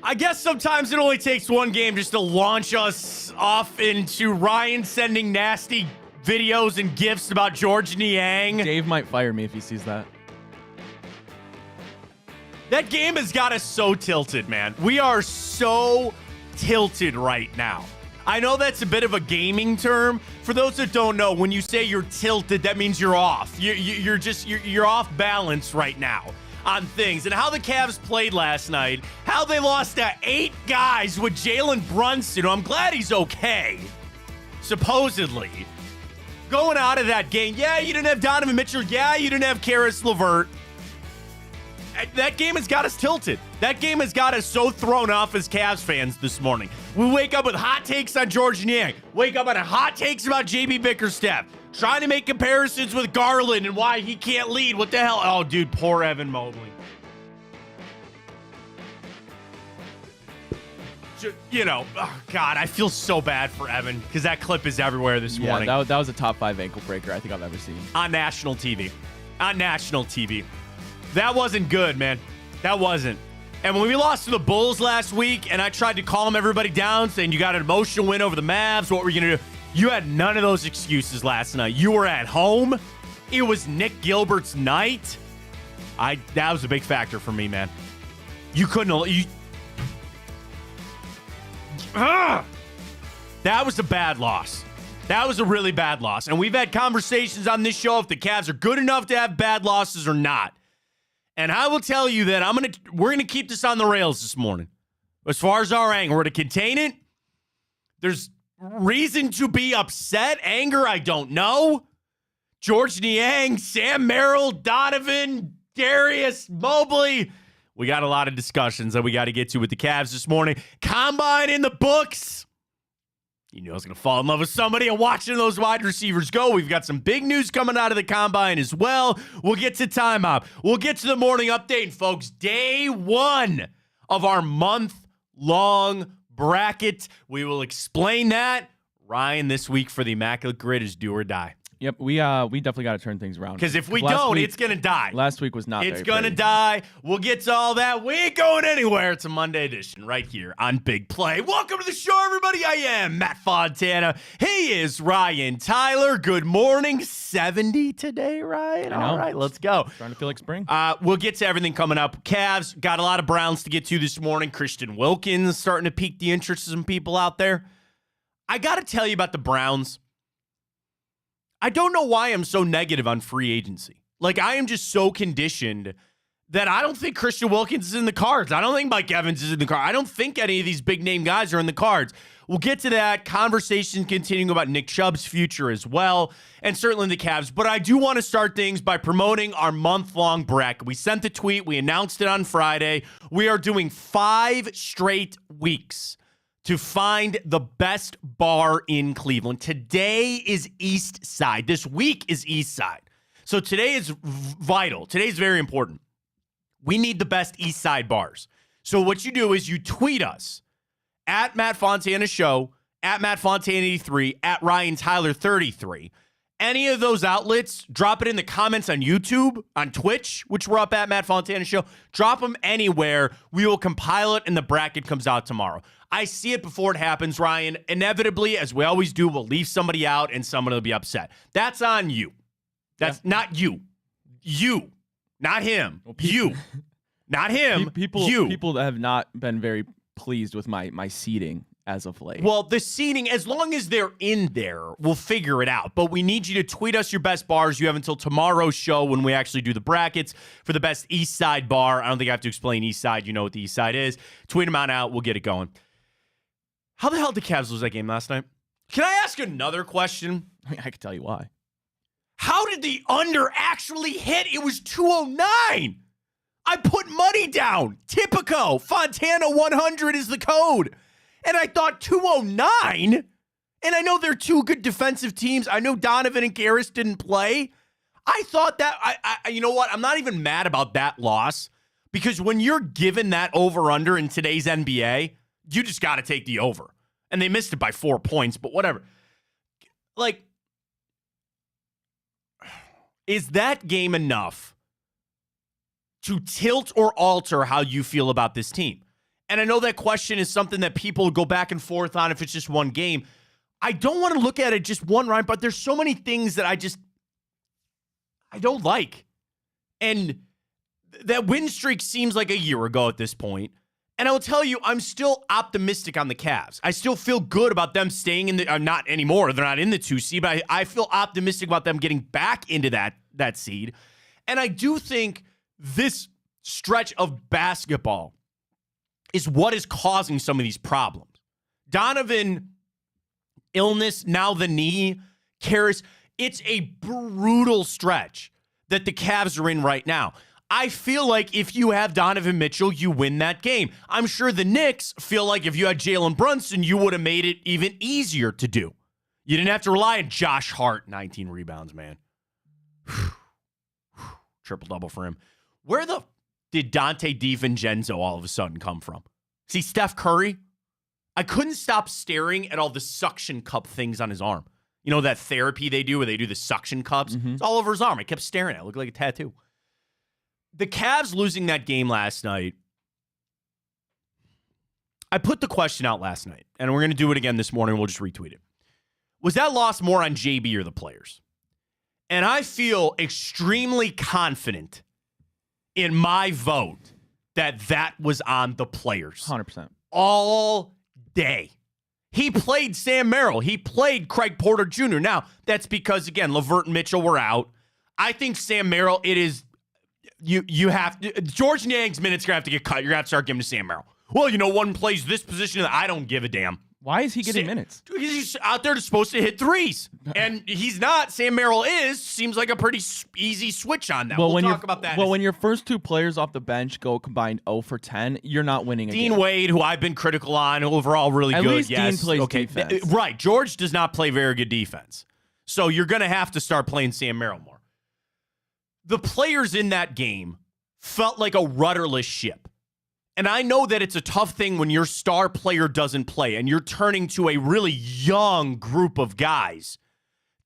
I guess sometimes it only takes one game just to launch us off into Ryan sending nasty videos and gifs about George Niang. Dave might fire me if he sees that. That game has got us so tilted, man. We are so tilted right now. I know that's a bit of a gaming term. For those that don't know, when you say you're tilted, that means you're off. You're off balance right now on things. And how the Cavs played last night, how they lost to 8 guys with Jalen Brunson, who I'm glad he's okay, supposedly. Going out of that game, yeah, you didn't have Donovan Mitchell. Yeah, you didn't have Karis LeVert. That game has got us tilted. That game has got us so thrown off as Cavs fans this morning. We wake up with hot takes on George Niang. Wake up on hot takes about JB Bickerstaff. Trying to make comparisons with Garland and why he can't lead. What the hell? Oh, dude, poor Evan Mobley. You know, oh God, I feel so bad for Evan because that clip is everywhere this morning. Yeah, that was a top 5 ankle breaker I think I've ever seen. On national TV. On national TV. That wasn't good, man. That wasn't. And when we lost to the Bulls last week and I tried to calm everybody down saying you got an emotional win over the Mavs, what were you going to do? You had none of those excuses last night. You were at home. It was Nick Gilbert's night. That was a big factor for me, man. You couldn't... That was a bad loss. That was a really bad loss. And we've had conversations on this show if the Cavs are good enough to have bad losses or not. And I will tell you that we're gonna keep this on the rails this morning. As far as our anger, we're to contain it. There's reason to be upset. Anger, I don't know. George Niang, Sam Merrill, Donovan, Darius, Mobley. We got a lot of discussions that we got to get to with the Cavs this morning. Combine in the books. You knew I was going to fall in love with somebody and watching those wide receivers go. We've got some big news coming out of the Combine as well. We'll get to timeout. We'll get to the morning update, folks. Day 1 of our month-long bracket. We will explain that. Ryan, this week for the Immaculate Grid is do or die. Yep, we definitely got to turn things around. Because if we don't, it's going to die. Last week was not It's going to die. We'll get to all that. We ain't going anywhere. It's a Monday edition right here on Big Play. Welcome to the show, everybody. I am Matt Fontana. He is Ryan Tyler. Good morning. 70 today, Ryan. All right, let's go. Starting to feel like spring. We'll get to everything coming up. Cavs, got a lot of Browns to get to this morning. Christian Wilkins starting to pique the interest of some people out there. I got to tell you about the Browns. I don't know why I'm so negative on free agency. Like, I am just so conditioned that I don't think Christian Wilkins is in the cards. I don't think Mike Evans is in the cards. I don't think any of these big-name guys are in the cards. We'll get to that. Conversation continuing about Nick Chubb's future as well, and certainly the Cavs. But I do want to start things by promoting our month-long bracket. We sent the tweet. We announced it on Friday. We are doing 5 straight weeks to find the best bar in Cleveland. Today is East Side. This week is East Side. So today is vital. Today is very important. We need the best East Side bars. So what you do is you tweet us at Matt Fontana Show, at Matt Fontana 83, at Ryan Tyler 33. Any of those outlets, drop it in the comments on YouTube, on Twitch, which we're up at Matt Fontana Show. Drop them anywhere. We will compile it and the bracket comes out tomorrow. I see it before it happens, Ryan. Inevitably, as we always do, we'll leave somebody out and someone will be upset. That's on you. That's not you. You. Not him. Well, you. Not him. You. People that have not been very pleased with my seating as of late. Well, the seating, as long as they're in there, we'll figure it out. But we need you to tweet us your best bars. You have until tomorrow's show when we actually do the brackets for the best East Side bar. I don't think I have to explain East Side. You know what the East Side is. Tweet them out. We'll get it going. How the hell did Cavs lose that game last night? Can I ask another question? I can tell you why. How did the under actually hit? It was 209. I put money down. Typico. Fontana 100 is the code. And I thought 209. And I know they're two good defensive teams. I know Donovan and Karis didn't play. I thought that, you know what? I'm not even mad about that loss because when you're given that over-under in today's NBA, you just got to take the over. And they missed it by 4 points, but whatever. Like, is that game enough to tilt or alter how you feel about this team? And I know that question is something that people go back and forth on if it's just one game. I don't want to look at it just one round, but there's so many things that I don't like. And that win streak seems like a year ago at this point. And I will tell you, I'm still optimistic on the Cavs. I still feel good about them staying in the, not anymore. They're not in the 2 seed, but I feel optimistic about them getting back into that seed. And I do think this stretch of basketball is what is causing some of these problems. Donovan, illness, now the knee, Karras. It's a brutal stretch that the Cavs are in right now. I feel like if you have Donovan Mitchell, you win that game. I'm sure the Knicks feel like if you had Jalen Brunson, you would have made it even easier to do. You didn't have to rely on Josh Hart, 19 rebounds, man. Triple-double for him. Where the did Dante DiVincenzo all of a sudden come from? See, Steph Curry? I couldn't stop staring at all the suction cup things on his arm. You know that therapy they do where they do the suction cups? It's all over his arm. I kept staring at it. It looked like a tattoo. The Cavs losing that game last night, I put the question out last night, and we're going to do it again this morning. We'll just retweet it. Was that loss more on JB or the players? And I feel extremely confident in my vote that was on the players. 100%. All day. He played Sam Merrill. He played Craig Porter Jr. Now, that's because, again, LeVert and Mitchell were out. I think Sam Merrill, it is... You have to, George Niang's minutes are going to have to get cut. You're going to have to start giving to Sam Merrill. Well, one plays this position that I don't give a damn. Why is he getting minutes? He's out there supposed to hit threes. And he's not. Sam Merrill is. Seems like a pretty easy switch on that. We'll talk about that. Well, when your first two players off the bench go combined 0 for 10, you're not winning a game. Dean Wade, who I've been critical on, overall really At good. Least yes. Dean plays defense. Right. George does not play very good defense. So you're going to have to start playing Sam Merrill more. The players in that game felt like a rudderless ship. And I know that it's a tough thing when your star player doesn't play and you're turning to a really young group of guys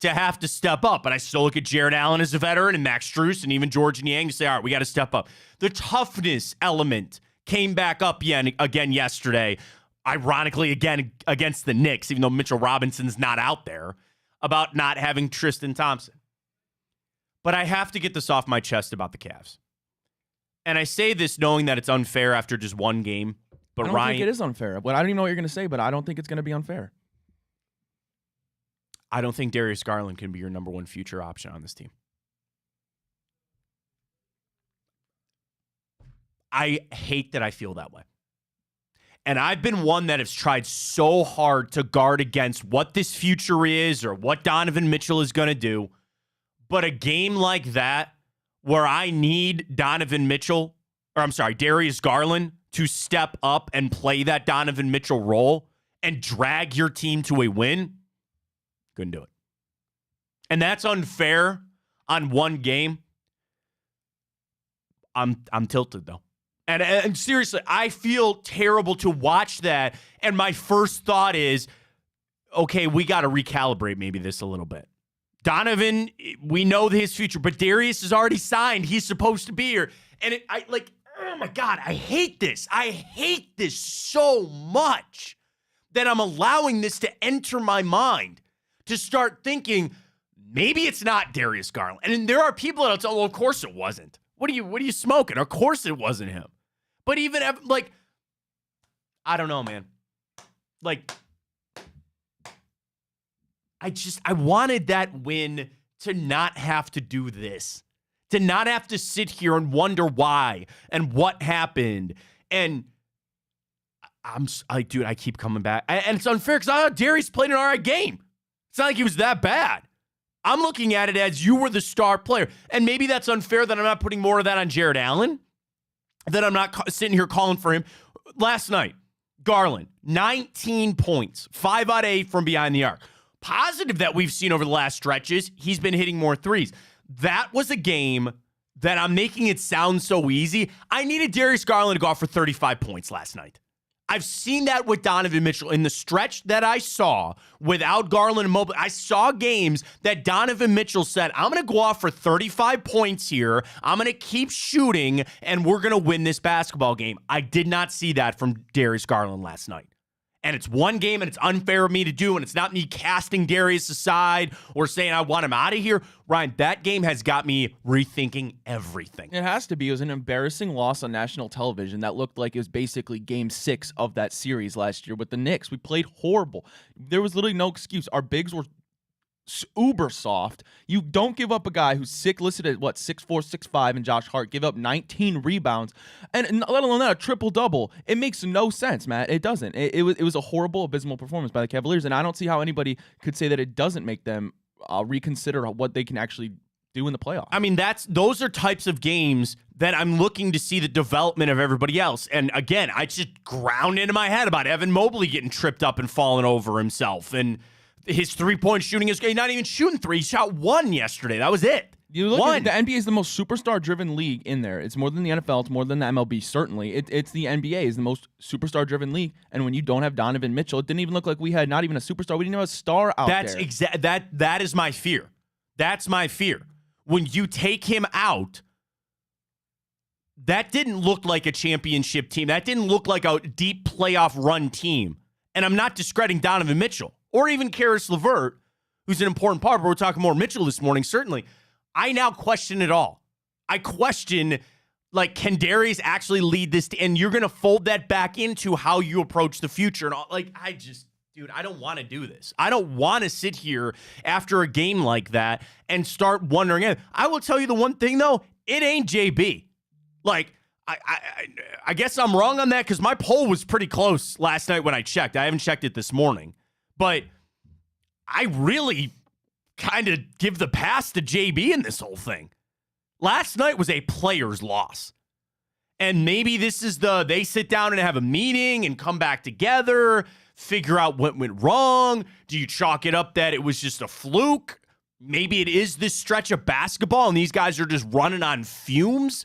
to have to step up. But I still look at Jared Allen as a veteran and Max Strus and even George Niang to say, all right, we got to step up. The toughness element came back up again yesterday, ironically again against the Knicks, even though Mitchell Robinson's not out there, about not having Tristan Thompson. But I have to get this off my chest about the Cavs. And I say this knowing that it's unfair after just one game. But I don't think it is unfair. But I don't even know what you're going to say, but I don't think it's going to be unfair. I don't think Darius Garland can be your number one future option on this team. I hate that I feel that way. And I've been one that has tried so hard to guard against what this future is or what Donovan Mitchell is going to do. But a game like that, where I need Darius Garland to step up and play that Donovan Mitchell role and drag your team to a win, couldn't do it. And that's unfair on one game. I'm tilted, though. And seriously, I feel terrible to watch that. And my first thought is, okay, we got to recalibrate maybe this a little bit. Donovan, we know his future, but Darius is already signed. He's supposed to be here. And oh my God, I hate this. I hate this so much that I'm allowing this to enter my mind to start thinking, maybe it's not Darius Garland. And there are people that'll tell, well, of course it wasn't. What are you smoking? Of course it wasn't him. But even, I don't know, man. I wanted that win to not have to do this, to not have to sit here and wonder why and what happened. And dude, I keep coming back. And it's unfair because I thought Darius played an all right game. It's not like he was that bad. I'm looking at it as you were the star player. And maybe that's unfair that I'm not putting more of that on Jared Allen, that I'm not sitting here calling for him. Last night, Garland, 19 points, 5 out of 8 from behind the arc. Positive that we've seen over the last stretches, he's been hitting more threes. That was a game that I'm making it sound so easy. I needed Darius Garland to go off for 35 points last night. I've seen that with Donovan Mitchell. In the stretch that I saw without Garland and Mobley, I saw games that Donovan Mitchell said, I'm going to go off for 35 points here. I'm going to keep shooting, and we're going to win this basketball game. I did not see that from Darius Garland last night. And it's one game, and it's unfair of me to do, and it's not me casting Darius aside or saying I want him out of here. Ryan, that game has got me rethinking everything. It has to be. It was an embarrassing loss on national television that looked like it was basically game 6 of that series last year with the Knicks. We played horrible. There was literally no excuse. Our bigs were uber soft. You don't give up a guy who's listed at 6'4", 6'5", and Josh Hart give up 19 rebounds, and let alone that, a triple-double. It makes no sense, Matt. It doesn't. It was a horrible, abysmal performance by the Cavaliers, and I don't see how anybody could say that it doesn't make them reconsider what they can actually do in the playoffs. I mean, those are types of games that I'm looking to see the development of everybody else. And again, I just ground into my head about Evan Mobley getting tripped up and falling over himself, and his three-point shooting is not even shooting 3. He shot 1 yesterday. That was it. You look at the NBA is the most superstar-driven league in there. It's more than the NFL. It's more than the MLB, certainly. It's the NBA is the most superstar-driven league. And when you don't have Donovan Mitchell, it didn't even look like we had not even a superstar. We didn't have a star out there. That is my fear. That's my fear. When you take him out, that didn't look like a championship team. That didn't look like a deep playoff run team. And I'm not discrediting Donovan Mitchell or even Karis LeVert, who's an important part, but we're talking more Mitchell this morning, certainly. I now question it all. I question, can Darius actually lead this? And you're going to fold that back into how you approach the future. And dude, I don't want to do this. I don't want to sit here after a game like that and start wondering. I will tell you the one thing, though, it ain't JB. I guess I'm wrong on that because my poll was pretty close last night when I checked. I haven't checked it this morning. But I really kind of give the pass to JB in this whole thing. Last night was a player's loss. And maybe this is they sit down and have a meeting and come back together, figure out what went wrong. Do you chalk it up that it was just a fluke? Maybe it is this stretch of basketball and these guys are just running on fumes.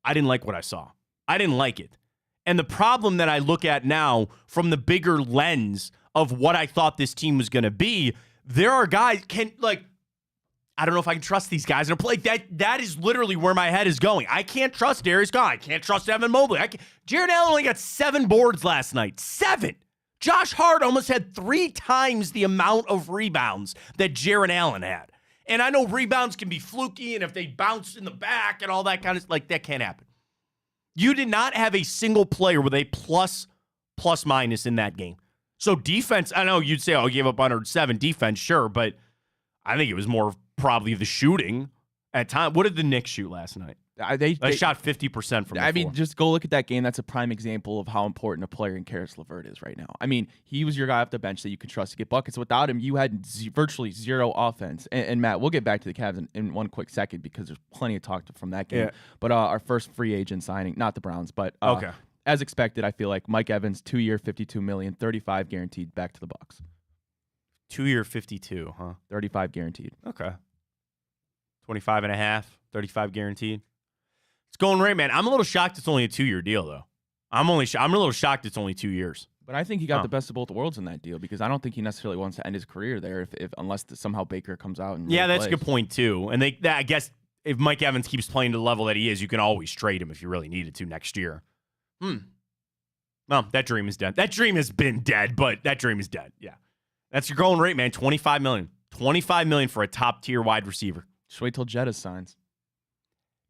I didn't like what I saw. I didn't like it. And the problem that I look at now from the bigger lens of what I thought this team was going to be, there are guys I don't know if I can trust these guys. And that is literally where my head is going. I can't trust Darius Garland. I can't trust Evan Mobley. Jarrett Allen only got 7 boards last night. 7. Josh Hart almost had 3 times the amount of rebounds that Jarrett Allen had. And I know rebounds can be fluky, and if they bounce in the back and all that kind of that can't happen. You did not have a single player with a plus minus in that game. So defense, I know you'd say, oh, gave up 107 defense, sure, but I think it was more probably the shooting at time. What did the Knicks shoot last night? They shot 50% from the floor. Just go look at that game. That's a prime example of how important a player in Karis LeVert is right now. I mean, he was your guy off the bench that you could trust to get buckets. Without him, you had virtually zero offense. And Matt, we'll get back to the Cavs in one quick second because there's plenty of talk from that game. Yeah. But our first free agent signing, not the Browns, but okay. As expected, I feel like Mike Evans, 2-year, $52 million, 35 guaranteed, back to the Bucks. 2-year, 52, huh? 35 guaranteed. Okay. 25 and a half, 35 guaranteed. It's going right, man. I'm a little shocked it's only a 2-year deal, though. I'm a little shocked it's only 2 years. But I think he got the best of both worlds in that deal because I don't think he necessarily wants to end his career there unless somehow Baker comes out and that's plays. A good point, too. And I guess if Mike Evans keeps playing to the level that he is, you can always trade him if you really needed to next year. Well, that dream is dead. That dream has been dead, but that dream is dead. Yeah. That's your going rate, man. $25 million. $25 million for a top-tier wide receiver. Just wait till Jettis signs.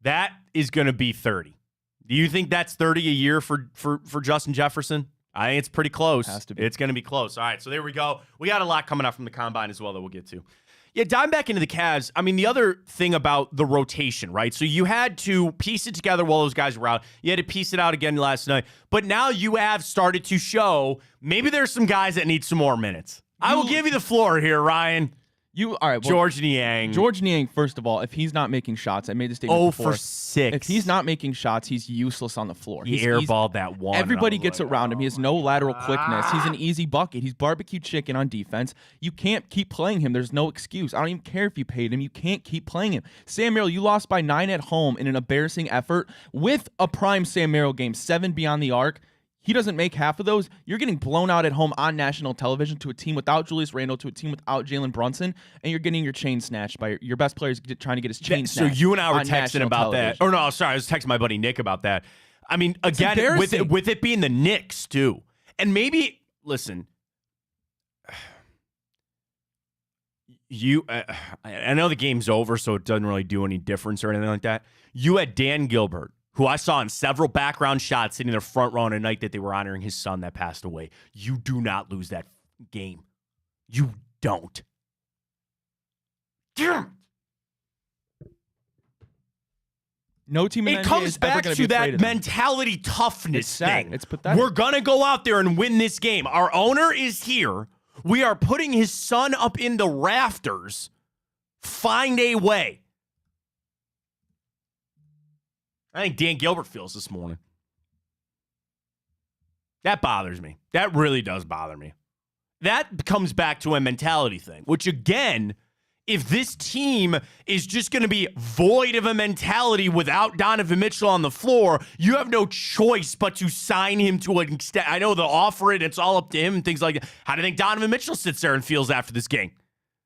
That is going to be 30. Do you think that's 30 a year for Justin Jefferson? I think it's pretty close. Has to be. It's going to be close. All right, so there we go. We got a lot coming up from the Combine as well that we'll get to. Yeah, dive back into the Cavs. I mean, the other thing about the rotation, right? So you had to piece it together while those guys were out. You had to piece it out again last night. But now you have started to show maybe there's some guys that need some more minutes. I will give you the floor here, Ryan. All right, George Niang. George Niang, first of all, if he's not making shots, I made the statement before. 0 for 6. If he's not making shots, he's useless on the floor. He airballed that one. Everybody gets around him. He has no lateral quickness. He's an easy bucket. He's barbecue chicken on defense. You can't keep playing him. There's no excuse. I don't even care if you paid him. You can't keep playing him. Sam Merrill, you lost by 9 at home in an embarrassing effort with a prime Sam Merrill game, 7 beyond the arc. He doesn't make half of those. You're getting blown out at home on national television to a team without Julius Randle, to a team without Jalen Brunson, and you're getting your chain snatched by your best players trying to get his chain snatched. So you and I were on texting national about television. that. Or no, sorry, I was texting my buddy Nick about that. I mean, again, with it being the Knicks too, and maybe listen, I know the game's over, so it doesn't really do any difference or anything like that. You had Dan Gilbert, who I saw in several background shots sitting in the front row on a night that they were honoring his son that passed away. You do not lose that game. You don't. Damn. No team in the It NBA comes is back ever gonna to be afraid that of them. mentality toughness It's sad. thing. It's pathetic. We're going to go out there and win this game. Our owner is here. We are putting his son up in the rafters. Find a way. I think Dan Gilbert feels this morning. That bothers me. That really does bother me. That comes back to a mentality thing, which again, if this team is just going to be void of a mentality without Donovan Mitchell on the floor, you have no choice but to sign him to an extent. I know they'll offer it. It's all up to him and things like that. How do you think Donovan Mitchell sits there and feels after this game?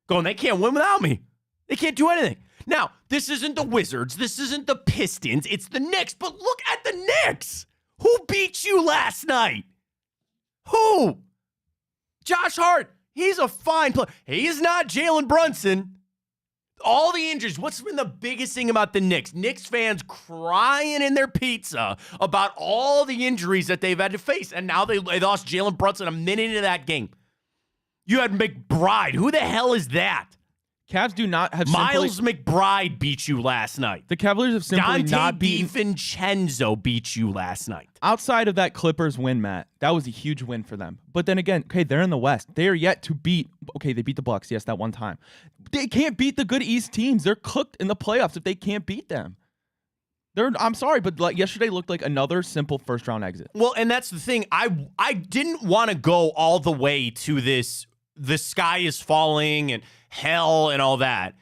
Going, they can't win without me. They can't do anything. Now, this isn't the Wizards. This isn't the Pistons. It's the Knicks. But look at the Knicks. Who beat you last night? Who? Josh Hart. He's a fine player. He's not Jalen Brunson. All the injuries. What's been the biggest thing about the Knicks? Knicks fans crying in their pizza about all the injuries that they've had to face. And now they lost Jalen Brunson a minute into that game. You had McBride. Who the hell is that? Cavs do not have Miles McBride beat you last night. The Cavaliers have simply not beaten. DiVincenzo beat you last night. Outside of that Clippers win, Matt, that was a huge win for them. But then again, okay, they're in the West. They are yet to beat. Okay, they beat the Bucks. Yes, that one time. They can't beat the good East teams. They're cooked in the playoffs if they can't beat them. I'm sorry, but like yesterday looked like another simple first-round exit. Well, and that's the thing. I didn't want to go all the way to this. The sky is falling and hell and all that.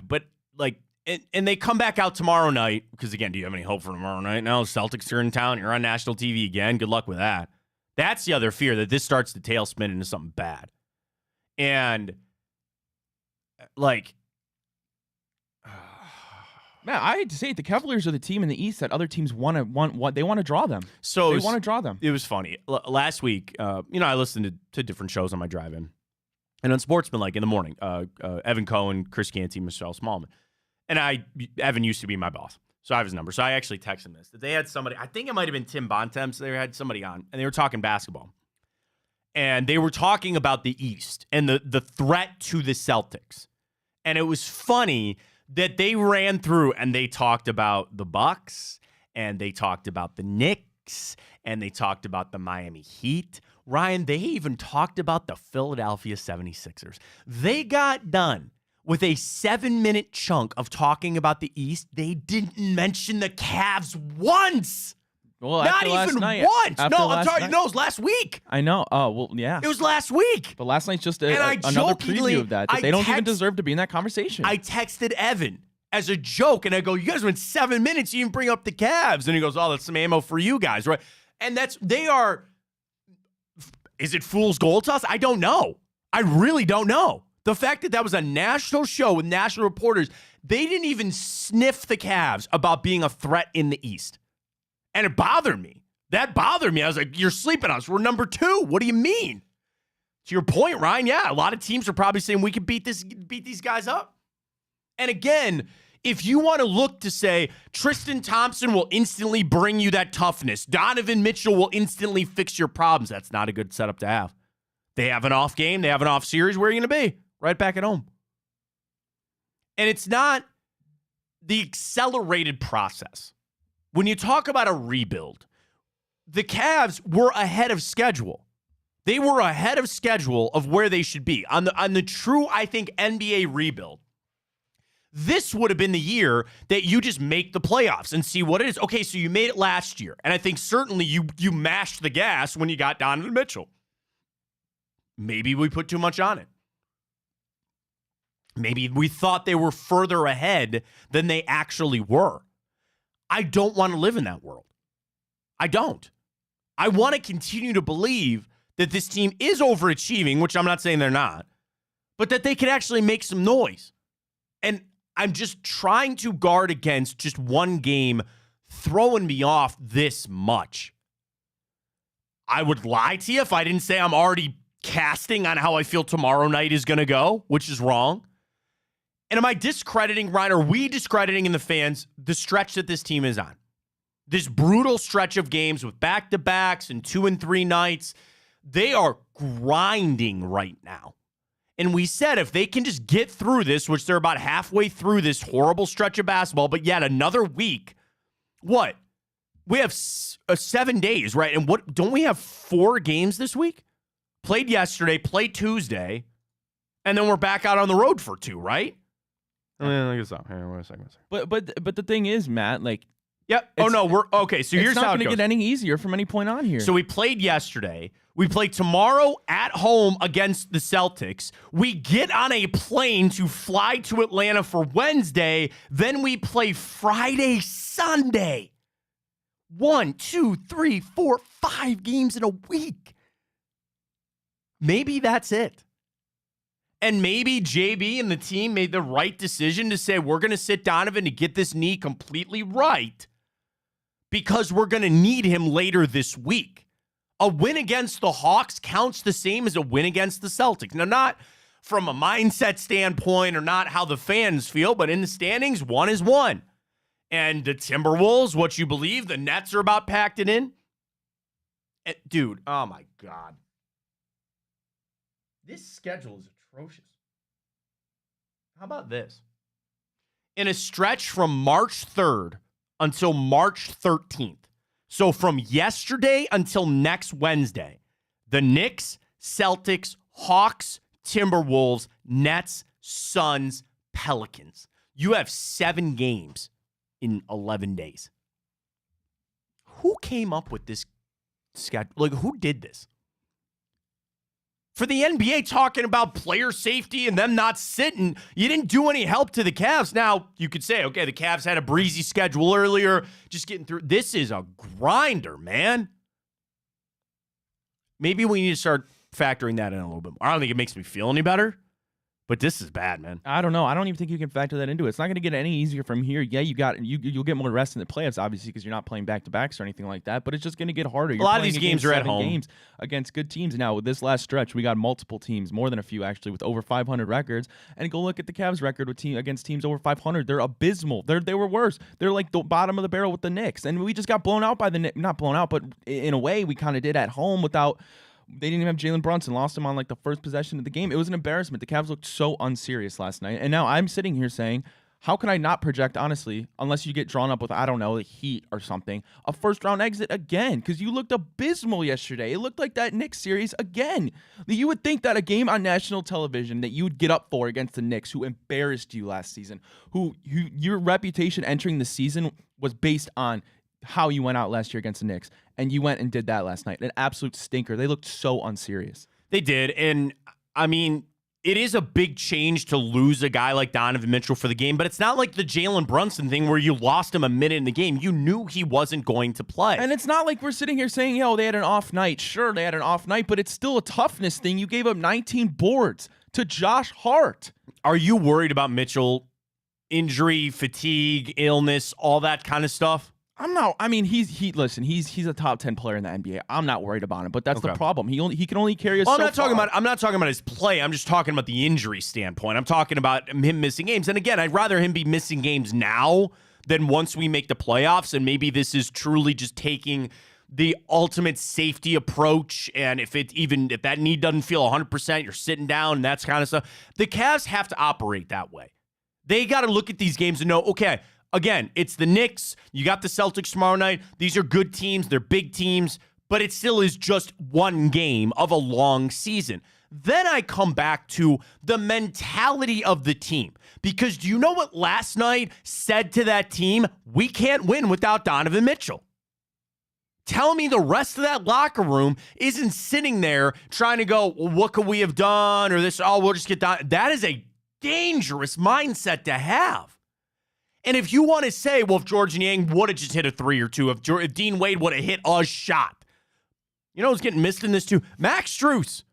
But like, and they come back out tomorrow night because again, do you have any hope for tomorrow night? No, Celtics are in town. You're on national TV again. Good luck with that. That's the other fear, that this starts to tailspin into something bad. And like, Man, I hate to say it, the Cavaliers are the team in the East that other teams want they want to draw them. So they want to draw them. It was funny. Last week, I listened to different shows on my drive-in. And on Sportsman, like in the morning, Evan Cohen, Chris Canty, Michelle Smallman. And Evan used to be my boss. So I have his number. So I actually texted him this. That they had somebody, I think it might have been Tim Bontemps. They had somebody on, and they were talking basketball. And they were talking about the East and the threat to the Celtics. And it was funny that they ran through and they talked about the Bucks and they talked about the Knicks and they talked about the Miami Heat. Ryan, they even talked about the Philadelphia 76ers. They got done with a 7-minute chunk of talking about the East. They didn't mention the Cavs once. Well, not even night, once. No, I'm sorry. No, it was last week. I know. Oh, well, yeah. It was last week. But last night's just another preview of that. They don't even deserve to be in that conversation. I texted Evan as a joke, and I go, you guys went 7 minutes, you didn't bring up the Cavs. And he goes, oh, that's some ammo for you guys, right? And is it fool's gold to us? I don't know. I really don't know. The fact that was a national show with national reporters, they didn't even sniff the Cavs about being a threat in the East. And it bothered me. That bothered me. I was like, you're sleeping on us. We're number 2. What do you mean? To your point, Ryan, yeah, a lot of teams are probably saying we can beat these guys up. And again, if you want to look to say Tristan Thompson will instantly bring you that toughness, Donovan Mitchell will instantly fix your problems, that's not a good setup to have. They have an off game. They have an off series. Where are you going to be? Right back at home. And it's not the accelerated process. When you talk about a rebuild, the Cavs were ahead of schedule. They were ahead of schedule of where they should be. On the true, I think, NBA rebuild, this would have been the year that you just make the playoffs and see what it is. Okay, so you made it last year. And I think certainly you mashed the gas when you got Donovan Mitchell. Maybe we put too much on it. Maybe we thought they were further ahead than they actually were. I don't want to live in that world. I don't. I want to continue to believe that this team is overachieving, which I'm not saying they're not, but that they can actually make some noise. And I'm just trying to guard against just one game throwing me off this much. I would lie to you if I didn't say I'm already casting on how I feel tomorrow night is going to go, which is wrong. And am I discrediting, Ryan, are we discrediting in the fans the stretch that this team is on? This brutal stretch of games with back-to-backs and 2 and 3 nights. They are grinding right now. And we said if they can just get through this, which they're about halfway through this horrible stretch of basketball, but yet another week, what? We have 7 days, right? And what? Don't we have 4 games this week? Played yesterday, played Tuesday, and then we're back out on the road for 2, right? I guess so. Hang on, wait a second. But the thing is, Matt, like, yep. Oh no, we're okay. So here's how it goes. It's not going to get any easier from any point on here. So we played yesterday. We play tomorrow at home against the Celtics. We get on a plane to fly to Atlanta for Wednesday. Then we play Friday, Sunday. 1, 2, 3, 4, 5 games in a week. Maybe that's it. And maybe JB and the team made the right decision to say, we're going to sit Donovan to get this knee completely right because we're going to need him later this week. A win against the Hawks counts the same as a win against the Celtics. Now, not from a mindset standpoint or not how the fans feel, but in the standings, 1 is 1. And the Timberwolves, what you believe, the Nets are about packed it in. Dude, oh my God. This schedule is atrocious. How about this? In a stretch from March 3rd until March 13th, so from yesterday until next Wednesday, the Knicks, Celtics, Hawks, Timberwolves, Nets, Suns, Pelicans. You have 7 games in 11 days. Who came up with this schedule? Like, who did this? For the NBA talking about player safety and them not sitting, you didn't do any help to the Cavs. Now, you could say, okay, the Cavs had a breezy schedule earlier, just getting through. This is a grinder, man. Maybe we need to start factoring that in a little bit more. I don't think it makes me feel any better, but this is bad, man. I don't know. I don't even think you can factor that into it. It's not going to get any easier from here. Yeah, you'll get more rest in the playoffs, obviously, because you're not playing back-to-backs or anything like that, but it's just going to get harder. A lot of these games are at home. Games against good teams. Now, with this last stretch, we got multiple teams, more than a few, actually, with over 500 records. And go look at the Cavs' record with against teams over 500. They're abysmal. They were worse. They're like the bottom of the barrel with the Knicks. And we just got blown out by the Knicks. Not blown out, but in a way, we kind of did at home without... They didn't even have Jalen Brunson, lost him on like the first possession of the game. It was an embarrassment. The Cavs looked so unserious last night. And now I'm sitting here saying, how can I not project, honestly, unless you get drawn up with, I don't know, the Heat or something, a first-round exit again? Because you looked abysmal yesterday. It looked like that Knicks series again. You would think that a game on national television that you would get up for against the Knicks, who embarrassed you last season, who your reputation entering the season was based on how you went out last year against the Knicks, and you went and did that last night. An absolute stinker. They looked so unserious. They did, and I mean, it is a big change to lose a guy like Donovan Mitchell for the game, but it's not like the Jalen Brunson thing where you lost him a minute in the game. You knew he wasn't going to play. And it's not like we're sitting here saying, yo, they had an off night. Sure, they had an off night, but it's still a toughness thing. You gave up 19 boards to Josh Hart. Are you worried about Mitchell? Injury, fatigue, illness, all that kind of stuff? I'm not. I mean, he's a top 10 player in the NBA. I'm not worried about him, but that's the problem. He can only carry us. Well, I'm not talking about his play. I'm just talking about the injury standpoint. I'm talking about him missing games. And again, I'd rather him be missing games now than once we make the playoffs. And maybe this is truly just taking the ultimate safety approach. And if that knee doesn't feel 100%, you're sitting down and that's kind of stuff. The Cavs have to operate that way. They got to look at these games and know, okay, again, it's the Knicks. You got the Celtics tomorrow night. These are good teams. They're big teams, but it still is just one game of a long season. Then I come back to the mentality of the team. Because do you know what last night said to that team? We can't win without Donovan Mitchell. Tell me the rest of that locker room isn't sitting there trying to go, well, what could we have done? Or this, we'll just get done. That is a dangerous mindset to have. And if you want to say, well, if George Niang would have just hit a 3 or 2, if Dean Wade would have hit a shot, You know who's getting missed in this too? Max Strus.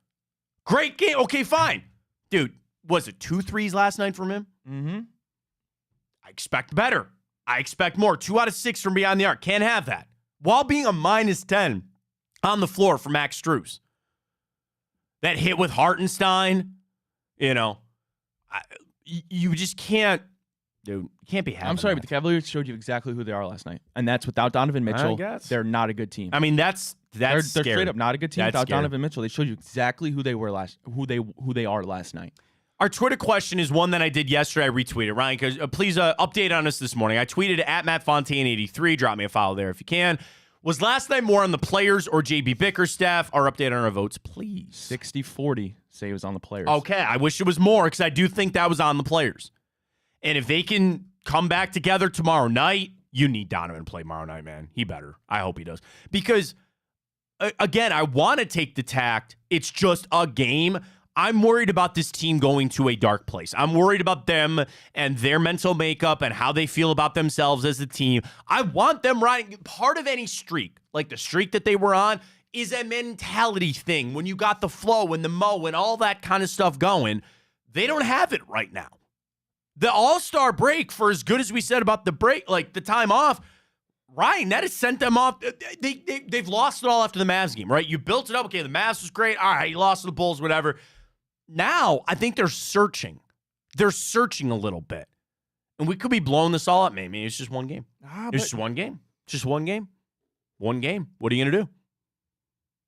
Great game. Okay, fine. Dude, was it 2 threes last night from him? Mm-hmm. I expect better. I expect more. 2 out of 6 from beyond the arc. Can't have that. While being a -10 on the floor for Max Strus. That hit with Hartenstein, you know, you just can't, dude, you can't be having I'm sorry, that. but the Cavaliers showed you exactly who they are last night. And that's without Donovan Mitchell. guess. They're not a good team. I mean, that's they're scary. straight up not a good team That's without scary. Donovan Mitchell. They showed you exactly who they are last night. Our Twitter question is one that I did yesterday. I retweeted. Ryan, please update on us this morning. I tweeted at MattFontaine83. Drop me a follow there if you can. Was last night more on the players or JB Bickerstaff? Our update on our votes, please. 60-40 say it was on the players. Okay, I wish it was more because I do think that was on the players. And if they can come back together tomorrow night, you need Donovan to play tomorrow night, man. He better. I hope he does. Because, again, I want to take the tact. It's just a game. I'm worried about this team going to a dark place. I'm worried about them and their mental makeup and how they feel about themselves as a team. I want them riding. Part of any streak, like the streak that they were on, is a mentality thing. When you got the flow and the mo and all that kind of stuff going, they don't have it right now. The All-Star break, for as good as we said about the break, like the time off, Ryan, that has sent them off. They've lost it all after the Mavs game, right? You built it up. Okay, the Mavs was great. All right, you lost to the Bulls, whatever. Now, I think they're searching. They're searching a little bit. And we could be blowing this all up, maybe. It's just one game. It's just one game. It's just one game. One game. What are you going to do?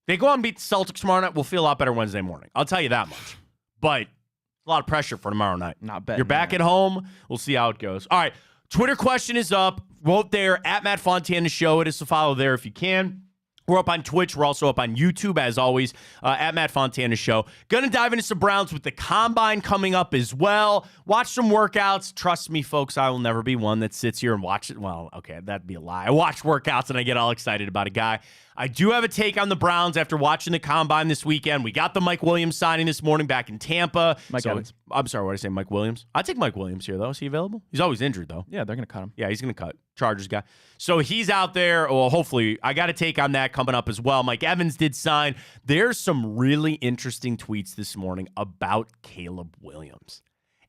They go out and beat the Celtics tomorrow night, we'll feel a lot better Wednesday morning. I'll tell you that much. But a lot of pressure for tomorrow night. Not bad. You're back at home. We'll see how it goes. All right. Twitter question is up. Vote there at Matt Fontana Show. It is to follow there if you can. We're up on Twitch. We're also up on YouTube, as always, at Matt Fontana Show. Gonna dive into some Browns with the Combine coming up as well. Watch some workouts. Trust me, folks, I will never be one that sits here and watch it. Well, okay, that'd be a lie. I watch workouts and I get all excited about a guy. I do have a take on the Browns after watching the Combine this weekend. We got the Mike Williams signing this morning back in Tampa. Mike Evans. I'm sorry, what did I say? Mike Williams? I'd take Mike Williams here, though. Is he available? He's always injured, though. Yeah, they're going to cut him. Yeah, he's going to cut. Chargers guy. So he's out there. Well, hopefully. I got a take on that coming up as well. Mike Evans did sign. There's some really interesting tweets this morning about Caleb Williams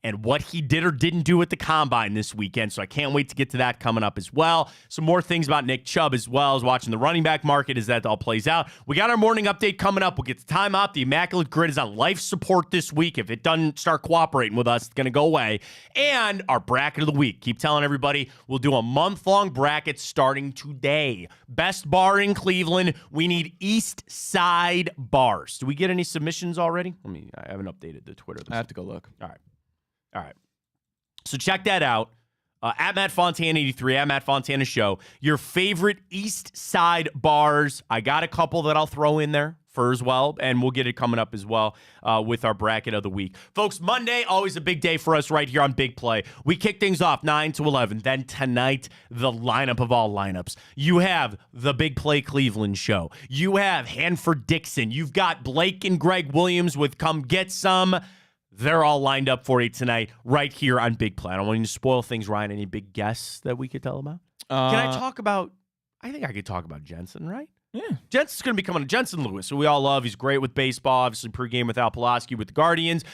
and what he did or didn't do at the Combine this weekend. So I can't wait to get to that coming up as well. Some more things about Nick Chubb as well as watching the running back market as that all plays out. We got our morning update coming up. We'll get the timeout. The Immaculate Grid is on life support this week. If it doesn't start cooperating with us, it's going to go away. And our bracket of the week. Keep telling everybody we'll do a month-long bracket starting today. Best bar in Cleveland. We need East Side bars. Do we get any submissions already? I haven't updated the Twitter. I have to go look. All right. So check that out. At Matt Fontana 83, at Matt Fontana Show. Your favorite East Side bars. I got a couple that I'll throw in there for as well, and we'll get it coming up as well with our bracket of the week. Folks, Monday, always a big day for us right here on Big Play. We kick things off 9 to 11. Then tonight, the lineup of all lineups. You have the Big Play Cleveland show. You have Hanford Dixon. You've got Blake and Greg Williams with Come Get Some. They're all lined up for you tonight right here on Big Play. I don't want you to spoil things, Ryan. Any big guests that we could tell about? Can I talk about – I think I could talk about Jensen, right? Yeah. Jensen's going to be coming to Jensen Lewis, who we all love. He's great with baseball, obviously pregame with Al Pulaski with the Guardians.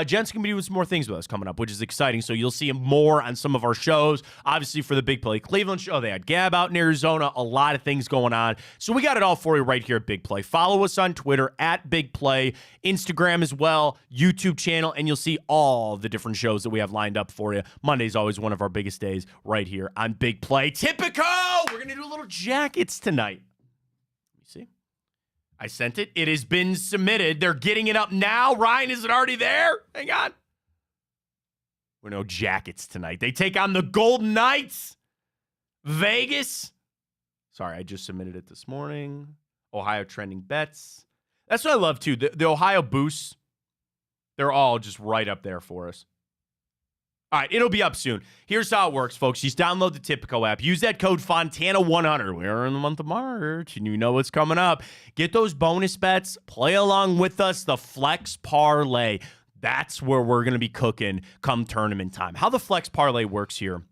Jensen's going to be doing some more things with us coming up, which is exciting. So you'll see him more on some of our shows. Obviously for the Big Play Cleveland show, they had Gab out in Arizona, a lot of things going on. So we got it all for you right here at Big Play. Follow us on Twitter at Big Play, Instagram as well, YouTube channel, and you'll see all the different shows that we have lined up for you. Monday's always one of our biggest days right here on Big Play. Typico! We're going to do a little jackets tonight. See? I sent it. It has been submitted. They're getting it up now. Ryan, is it already there? Hang on. We're no jackets tonight. They take on the Golden Knights. Vegas. Sorry, I just submitted it this morning. Ohio trending bets. That's what I love, too. The Ohio boosts, they're all just right up there for us. All right, it'll be up soon. Here's how it works, folks. Just download the Tipico app. Use that code Fontana100. We're in the month of March, and you know what's coming up. Get those bonus bets. Play along with us. The Flex Parlay. That's where we're going to be cooking come tournament time. How the Flex Parlay works here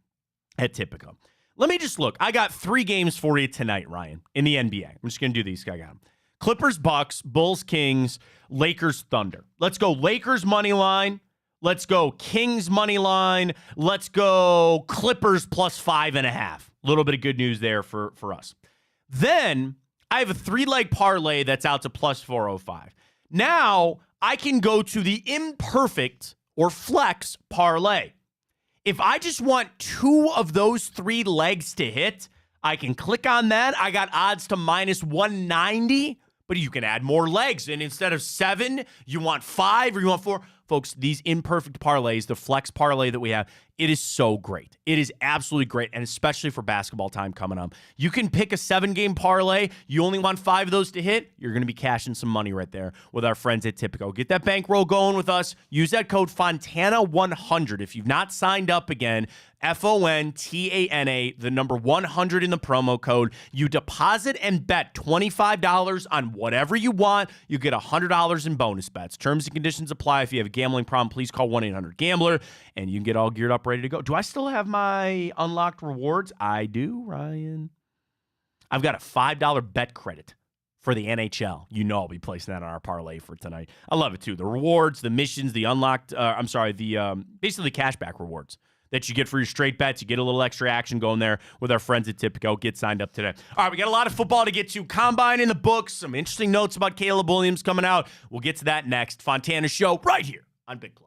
at Tipico. Let me just look. I got 3 games for you tonight, Ryan, in the NBA. I'm just going to do these. I got them. Clippers, Bucks, Bulls, Kings, Lakers, Thunder. Let's go Lakers money line. Let's go Kings money line. Let's go Clippers plus 5.5. A little bit of good news there for us. Then I have a 3-leg parlay that's out to plus 405. Now I can go to the imperfect or flex parlay. If I just want 2 of those 3 legs to hit, I can click on that. I got odds to minus 190, but you can add more legs. And instead of 7, you want 5 or you want 4. Folks, these imperfect parlays, the flex parlay that we have, it is so great. It is absolutely great, and especially for basketball time coming up. You can pick a 7-game parlay. You only want 5 of those to hit. You're going to be cashing some money right there with our friends at Tipico. Get that bankroll going with us. Use that code Fontana100. If you've not signed up again, Fontana, the number 100 in the promo code. You deposit and bet $25 on whatever you want. You get $100 in bonus bets. Terms and conditions apply. If you have a gambling problem, please call 1-800-GAMBLER, and you can get all geared up, ready to go. Do I still have my unlocked rewards? I do, Ryan. I've got a $5 bet credit for the NHL. You know I'll be placing that on our parlay for tonight. I love it, too. The rewards, the missions, the unlocked, basically cashback rewards that you get for your straight bets. You get a little extra action going there with our friends at Tipico. Get signed up today. All right, we got a lot of football to get to. Combine in the books. Some interesting notes about Caleb Williams coming out. We'll get to that next. Fontana Show right here on Big Play.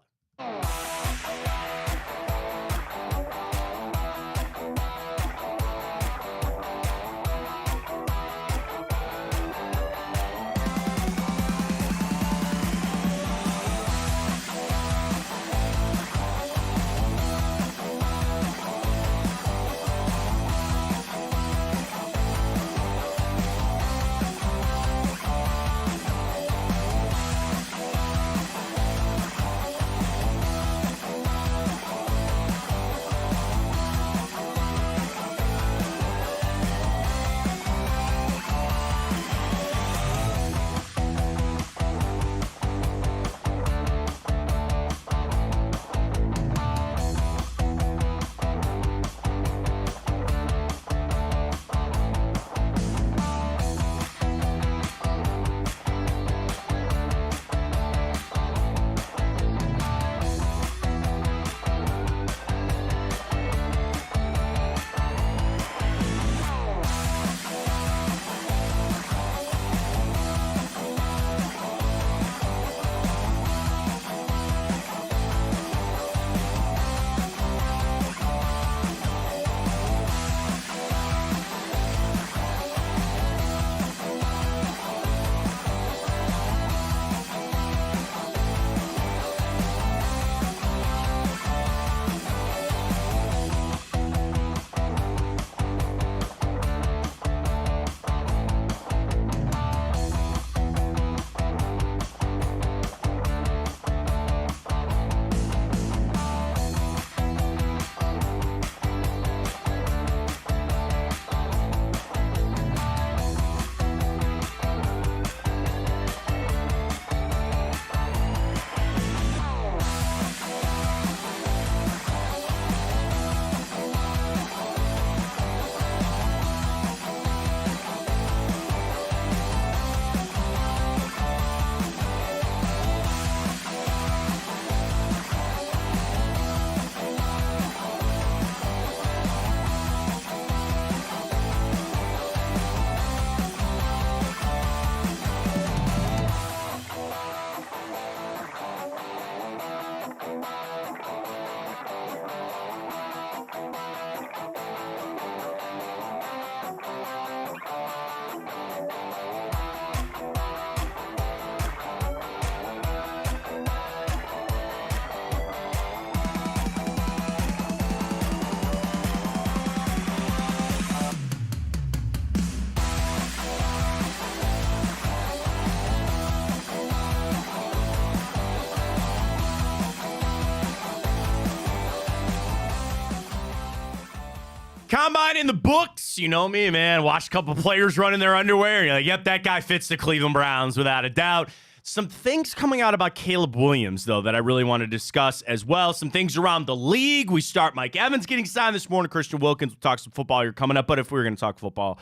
Combine in the books. You know me, man. Watch a couple players run in their underwear. And you're like, yep, that guy fits the Cleveland Browns without a doubt. Some things coming out about Caleb Williams, though, that I really want to discuss as well. Some things around the league. We start Mike Evans getting signed this morning. Christian Wilkins will talk some football here coming up. But if we were going to talk football,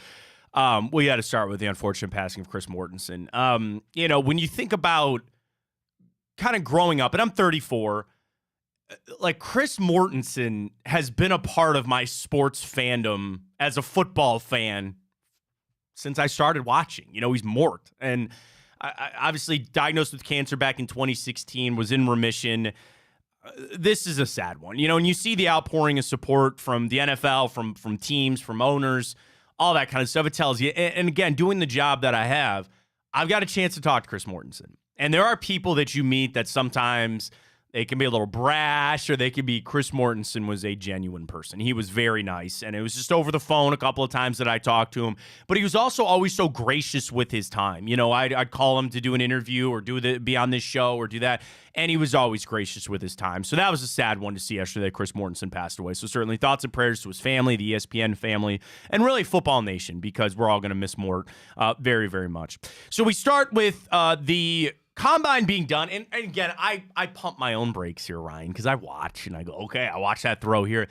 We got to start with the unfortunate passing of Chris Mortensen. When you think about kind of growing up, and I'm 34, like Chris Mortensen has been a part of my sports fandom as a football fan since I started watching. He's Mort. And I obviously diagnosed with cancer back in 2016, was in remission. This is a sad one. And you see the outpouring of support from the NFL, from teams, from owners, all that kind of stuff. It tells you. And again, doing the job that I have, I've got a chance to talk to Chris Mortensen. And there are people that you meet that sometimes they can be a little brash, or they can be. Chris Mortensen was a genuine person. He was very nice, and it was just over the phone a couple of times that I talked to him. But he was also always so gracious with his time. I'd call him to do an interview or be on this show or do that, and he was always gracious with his time. So that was a sad one to see yesterday that Chris Mortensen passed away. So certainly thoughts and prayers to his family, the ESPN family, and really Football Nation, because we're all going to miss Mort very, very much. So we start with the Combine being done, and again, I pump my own brakes here, Ryan, because I watch, and I go, okay, I watch that throw here.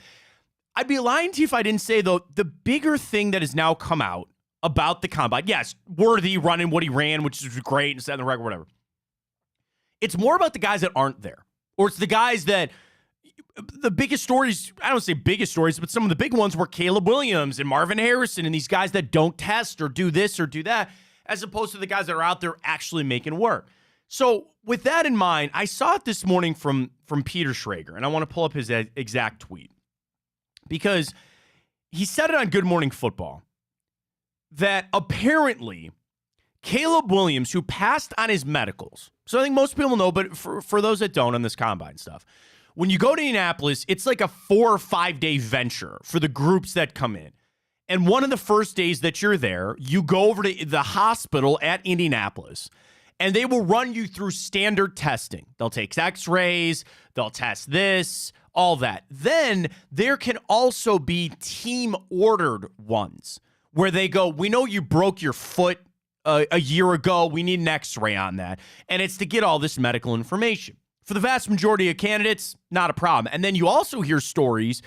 I'd be lying to you if I didn't say, though, the bigger thing that has now come out about the Combine, yes, Worthy running what he ran, which is great, and setting the record, whatever. It's more about the guys that aren't there, or it's the guys that, the biggest stories, I don't say biggest stories, but some of the big ones were Caleb Williams and Marvin Harrison and these guys that don't test or do this or do that, as opposed to the guys that are out there actually making work. So with that in mind, I saw it this morning from Peter Schrager, and I want to pull up his exact tweet, because he said it on Good Morning Football that apparently Caleb Williams, who passed on his medicals, so I think most people know, but for those that don't on this Combine stuff, when you go to Indianapolis, it's like a 4 or 5 day venture for the groups that come in. And one of the first days that you're there, you go over to the hospital at Indianapolis, and they will run you through standard testing. They'll take x-rays, they'll test this, all that. Then there can also be team-ordered ones where they go, we know you broke your foot a year ago. We need an x-ray on that. And it's to get all this medical information. For the vast majority of candidates, not a problem. And then you also hear stories,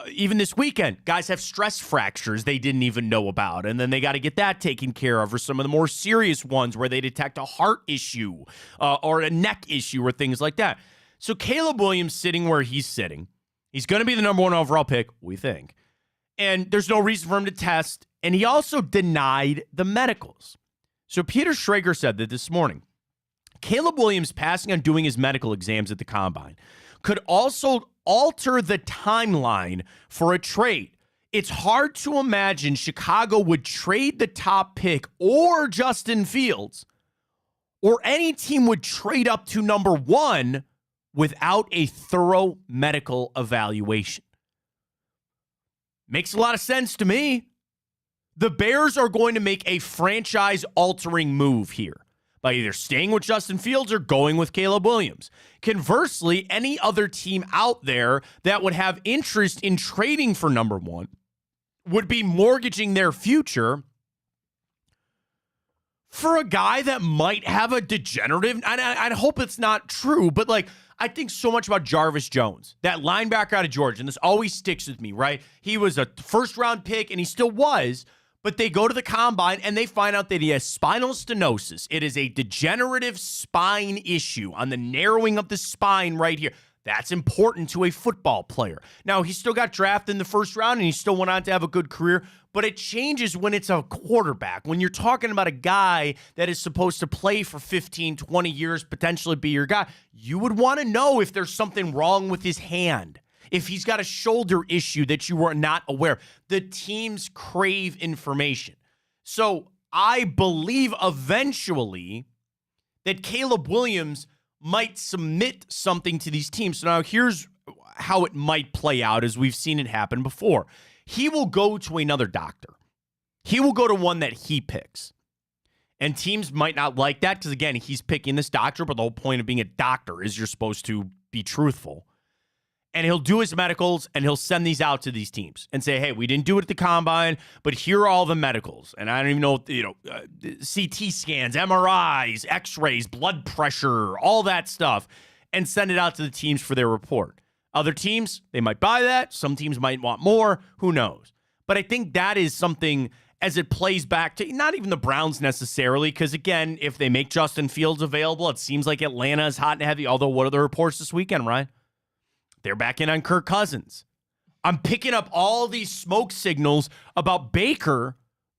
even this weekend, guys have stress fractures they didn't even know about, and then they got to get that taken care of, or some of the more serious ones where they detect a heart issue or a neck issue or things like that. So Caleb Williams sitting where he's sitting, he's going to be the number 1 overall pick, we think, and there's no reason for him to test, and he also denied the medicals. So Peter Schrager said that this morning, Caleb Williams passing on doing his medical exams at the Combine could also alter the timeline for a trade. It's hard to imagine Chicago would trade the top pick or Justin Fields, or any team would trade up to number 1 without a thorough medical evaluation. Makes a lot of sense to me. The Bears are going to make a franchise-altering move here by either staying with Justin Fields or going with Caleb Williams. Conversely, any other team out there that would have interest in trading for number 1 would be mortgaging their future for a guy that might have a degenerative, and I hope it's not true, but I think so much about Jarvis Jones, that linebacker out of Georgia, and this always sticks with me, right? He was a first-round pick, and he still was, but they go to the Combine and they find out that he has spinal stenosis. It is a degenerative spine issue on the narrowing of the spine right here. That's important to a football player. Now, he still got drafted in the first round and he still went on to have a good career, but it changes when it's a quarterback. When you're talking about a guy that is supposed to play for 15, 20 years, potentially be your guy, you would want to know if there's something wrong with his hand, if he's got a shoulder issue that you were not aware. The teams crave information. So I believe eventually that Caleb Williams might submit something to these teams. So now here's how it might play out, as we've seen it happen before. He will go to another doctor. He will go to one that he picks. And teams might not like that because, again, he's picking this doctor, but the whole point of being a doctor is you're supposed to be truthful. And he'll do his medicals, and he'll send these out to these teams and say, hey, we didn't do it at the Combine, but here are all the medicals. And I don't even know, CT scans, MRIs, x-rays, blood pressure, all that stuff, and send it out to the teams for their report. Other teams, they might buy that. Some teams might want more. Who knows? But I think that is something, as it plays back to not even the Browns necessarily, because again, if they make Justin Fields available, it seems like Atlanta is hot and heavy. Although, what are the reports this weekend, Ryan? They're back in on Kirk Cousins. I'm picking up all these smoke signals about Baker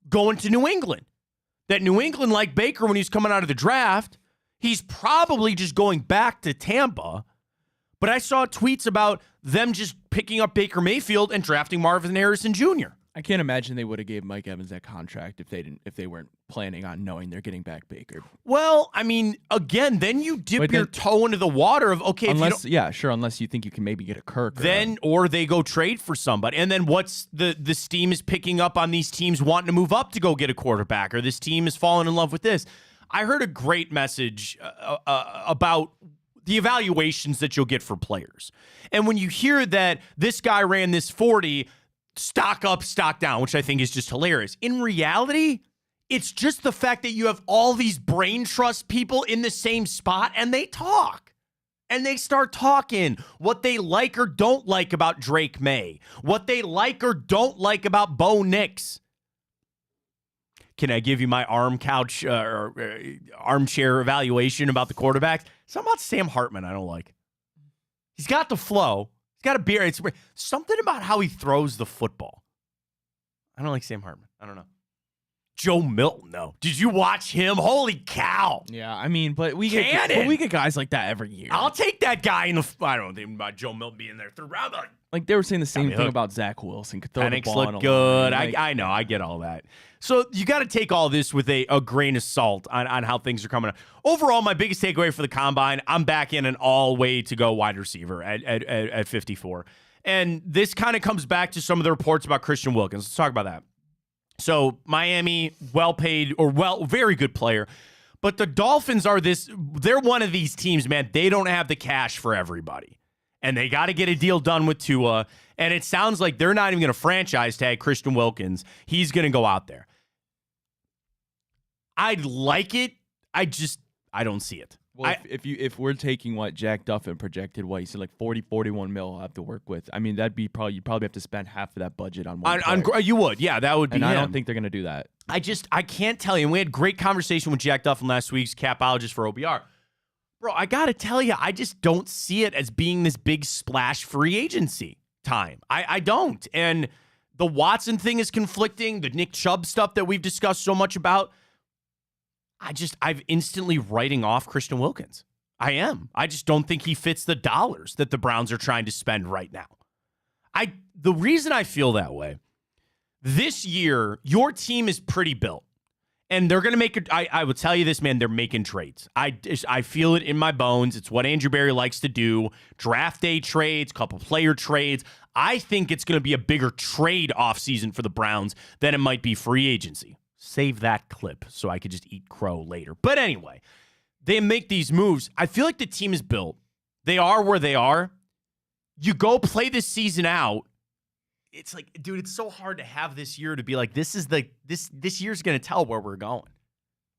going to New England. That New England liked Baker when he was coming out of the draft. He's probably just going back to Tampa. But I saw tweets about them just picking up Baker Mayfield and drafting Marvin Harrison Jr. I can't imagine they would have gave Mike Evans that contract if they weren't planning on knowing they're getting back Baker. Well, I mean, again, then you dip your toe into the water of, okay, unless you think you can maybe get a Kirk. Or they go trade for somebody. And then what's the steam is picking up on these teams wanting to move up to go get a quarterback, or this team is falling in love with this. I heard a great message about the evaluations that you'll get for players. And when you hear that this guy ran this 40, stock up, stock down, which I think is just hilarious. In reality, it's just the fact that you have all these brain trust people in the same spot and they talk. And they start talking what they like or don't like about Drake May, what they like or don't like about Bo Nix. Can I give you my armchair evaluation about the quarterbacks? Something about Sam Hartman I don't like. He's got the flow. He's got a beard. It's something about how he throws the football. I don't like Sam Hartman. I don't know. Joe Milton, though. Did you watch him? Holy cow. Yeah, I mean, but we get guys like that every year. I'll take that guy in the I don't know about Joe Milton being there throughout. Like they were saying the same thing about Zach Wilson. Could throw the ball look good. I know. I get all that. So you got to take all this with a grain of salt on how things are coming up. Overall, my biggest takeaway for the combine, I'm back in an all way to go wide receiver at 54. And this kind of comes back to some of the reports about Christian Wilkins. Let's talk about that. So Miami, very good player. But the Dolphins they're one of these teams, man. They don't have the cash for everybody. And they got to get a deal done with Tua. And it sounds like they're not even going to franchise tag Christian Wilkins. He's going to go out there. I'd like it. I don't see it. Well, if we're taking what Jack Duffin projected, what he said, like 41 mil I'll have to work with. I mean, you'd probably have to spend half of that budget on one player. You would, yeah, that would be. And him. I don't think they're going to do that. I can't tell you. And we had great conversation with Jack Duffin last week's capologist for OBR. Bro, I got to tell you, I just don't see it as being this big splash free agency time. I don't. And the Watson thing is conflicting. The Nick Chubb stuff that we've discussed so much about. I've instantly writing off Christian Wilkins. I am. I just don't think he fits the dollars that the Browns are trying to spend right now. The reason I feel that way, this year, your team is pretty built. And they're going to make it. I will tell you this, man, they're making trades. I feel it in my bones. It's what Andrew Berry likes to do. Draft day trades, couple player trades. I think it's going to be a bigger trade offseason for the Browns than it might be free agency. Save that clip so I could just eat crow later. But anyway, they make these moves. I feel like the team is built. They are where they are. You go play this season out. It's like, dude, it's so hard to have this year to be like, this year's going to tell where we're going.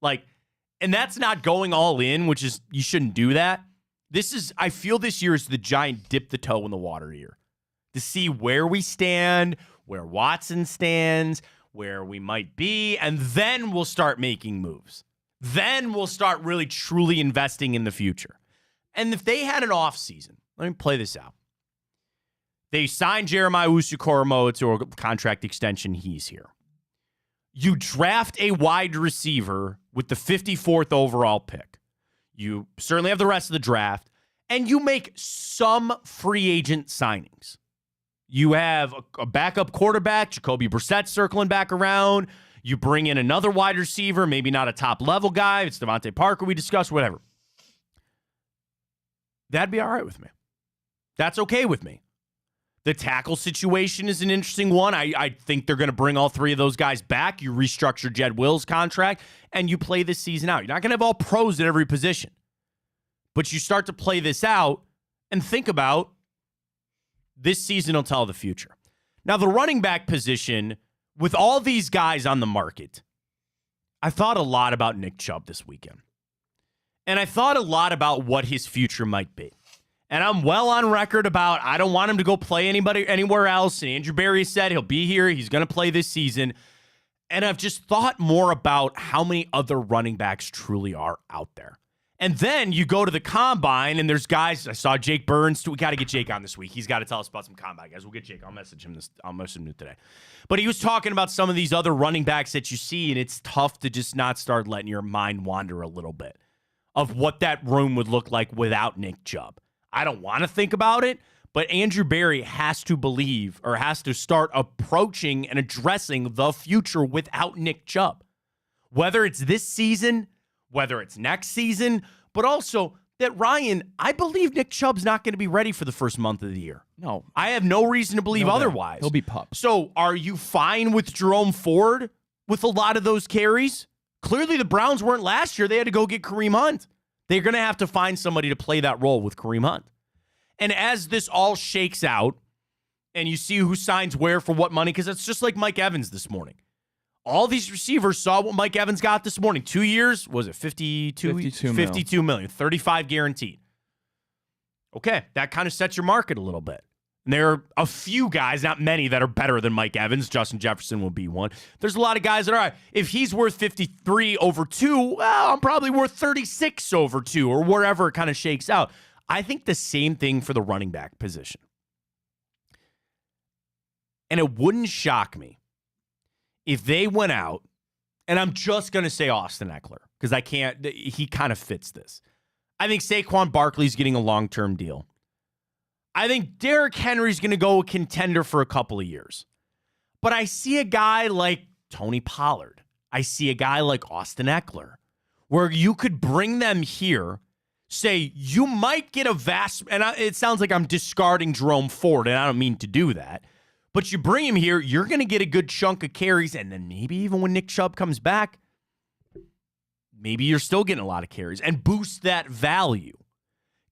Like, and that's not going all in, which is, you shouldn't do that. I feel this year is the giant dip the toe in the water year to see where we stand, where Watson stands, where we might be, and then we'll start making moves. Then we'll start really truly investing in the future. And if they had an off season, let me play this out. They signed Jeremiah Owusu-Koramoah to a contract extension. He's here. You draft a wide receiver with the 54th overall pick. You certainly have the rest of the draft, and you make some free agent signings. You have a backup quarterback, Jacoby Brissett circling back around. You bring in another wide receiver, maybe not a top-level guy. It's Devontae Parker we discussed, whatever. That'd be all right with me. That's okay with me. The tackle situation is an interesting one. I think they're going to bring all three of those guys back. You restructure Jed Will's contract, and you play this season out. You're not going to have all pros at every position. But you start to play this out and think about this season will tell the future. Now, the running back position, with all these guys on the market, I thought a lot about Nick Chubb this weekend. And I thought a lot about what his future might be. And I'm well on record about I don't want him to go play anywhere else. And Andrew Berry said he'll be here. He's going to play this season. And I've just thought more about how many other running backs truly are out there. And then you go to the combine, and there's guys. I saw Jake Burns. We got to get Jake on this week. He's got to tell us about some combine guys. We'll get Jake. I'll message him today. But he was talking about some of these other running backs that you see, and it's tough to just not start letting your mind wander a little bit of what that room would look like without Nick Chubb. I don't want to think about it, but Andrew Berry has to believe or has to start approaching and addressing the future without Nick Chubb. Whether it's this season, whether it's next season, but also that, Ryan, I believe Nick Chubb's not going to be ready for the first month of the year. No. I have no reason to believe otherwise. He'll be pup. So are you fine with Jerome Ford with a lot of those carries? Clearly the Browns weren't last year. They had to go get Kareem Hunt. They're going to have to find somebody to play that role with Kareem Hunt. And as this all shakes out and you see who signs where for what money, because it's just like Mike Evans this morning. All these receivers saw what Mike Evans got this morning. 2 years, was it 52 million, 35 guaranteed. Okay, that kind of sets your market a little bit. And there are a few guys, not many, that are better than Mike Evans. Justin Jefferson will be one. There's a lot of guys that are, all right, if he's worth 53 over 2, well, I'm probably worth 36 over 2 or wherever it kind of shakes out. I think the same thing for the running back position. And it wouldn't shock me if they went out, and I'm just going to say Austin Eckler, because he kind of fits this. I think Saquon Barkley's getting a long-term deal. I think Derrick Henry's going to go a contender for a couple of years. But I see a guy like Tony Pollard. I see a guy like Austin Eckler, where you could bring them here, say you might get a vast, and it sounds like I'm discarding Jerome Ford, and I don't mean to do that. But you bring him here, you're going to get a good chunk of carries, and then maybe even when Nick Chubb comes back, maybe you're still getting a lot of carries and boost that value.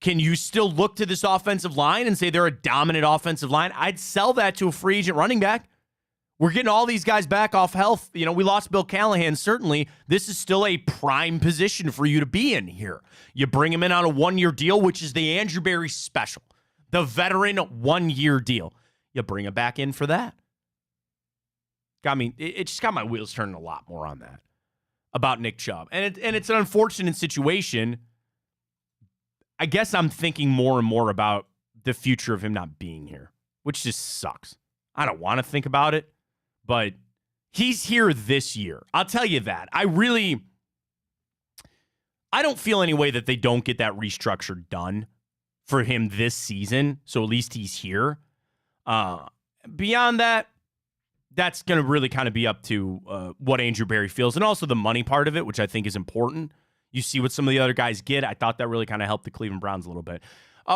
Can you still look to this offensive line and say they're a dominant offensive line? I'd sell that to a free agent running back. We're getting all these guys back off health. You know, we lost Bill Callahan, certainly. This is still a prime position for you to be in here. You bring him in on a one-year deal, which is the Andrew Berry special, the veteran one-year deal. You bring him back in for that. It just got my wheels turning a lot more on that about Nick Chubb. And it's an unfortunate situation. I guess I'm thinking more and more about the future of him not being here, which just sucks. I don't want to think about it, but he's here this year. I'll tell you that. I don't feel any way that they don't get that restructure done for him this season, so at least he's here. Beyond that, that's going to really kind of be up to what Andrew Berry feels, and also the money part of it, which I think is important. You see what some of the other guys get. I thought that really kind of helped the Cleveland Browns a little bit.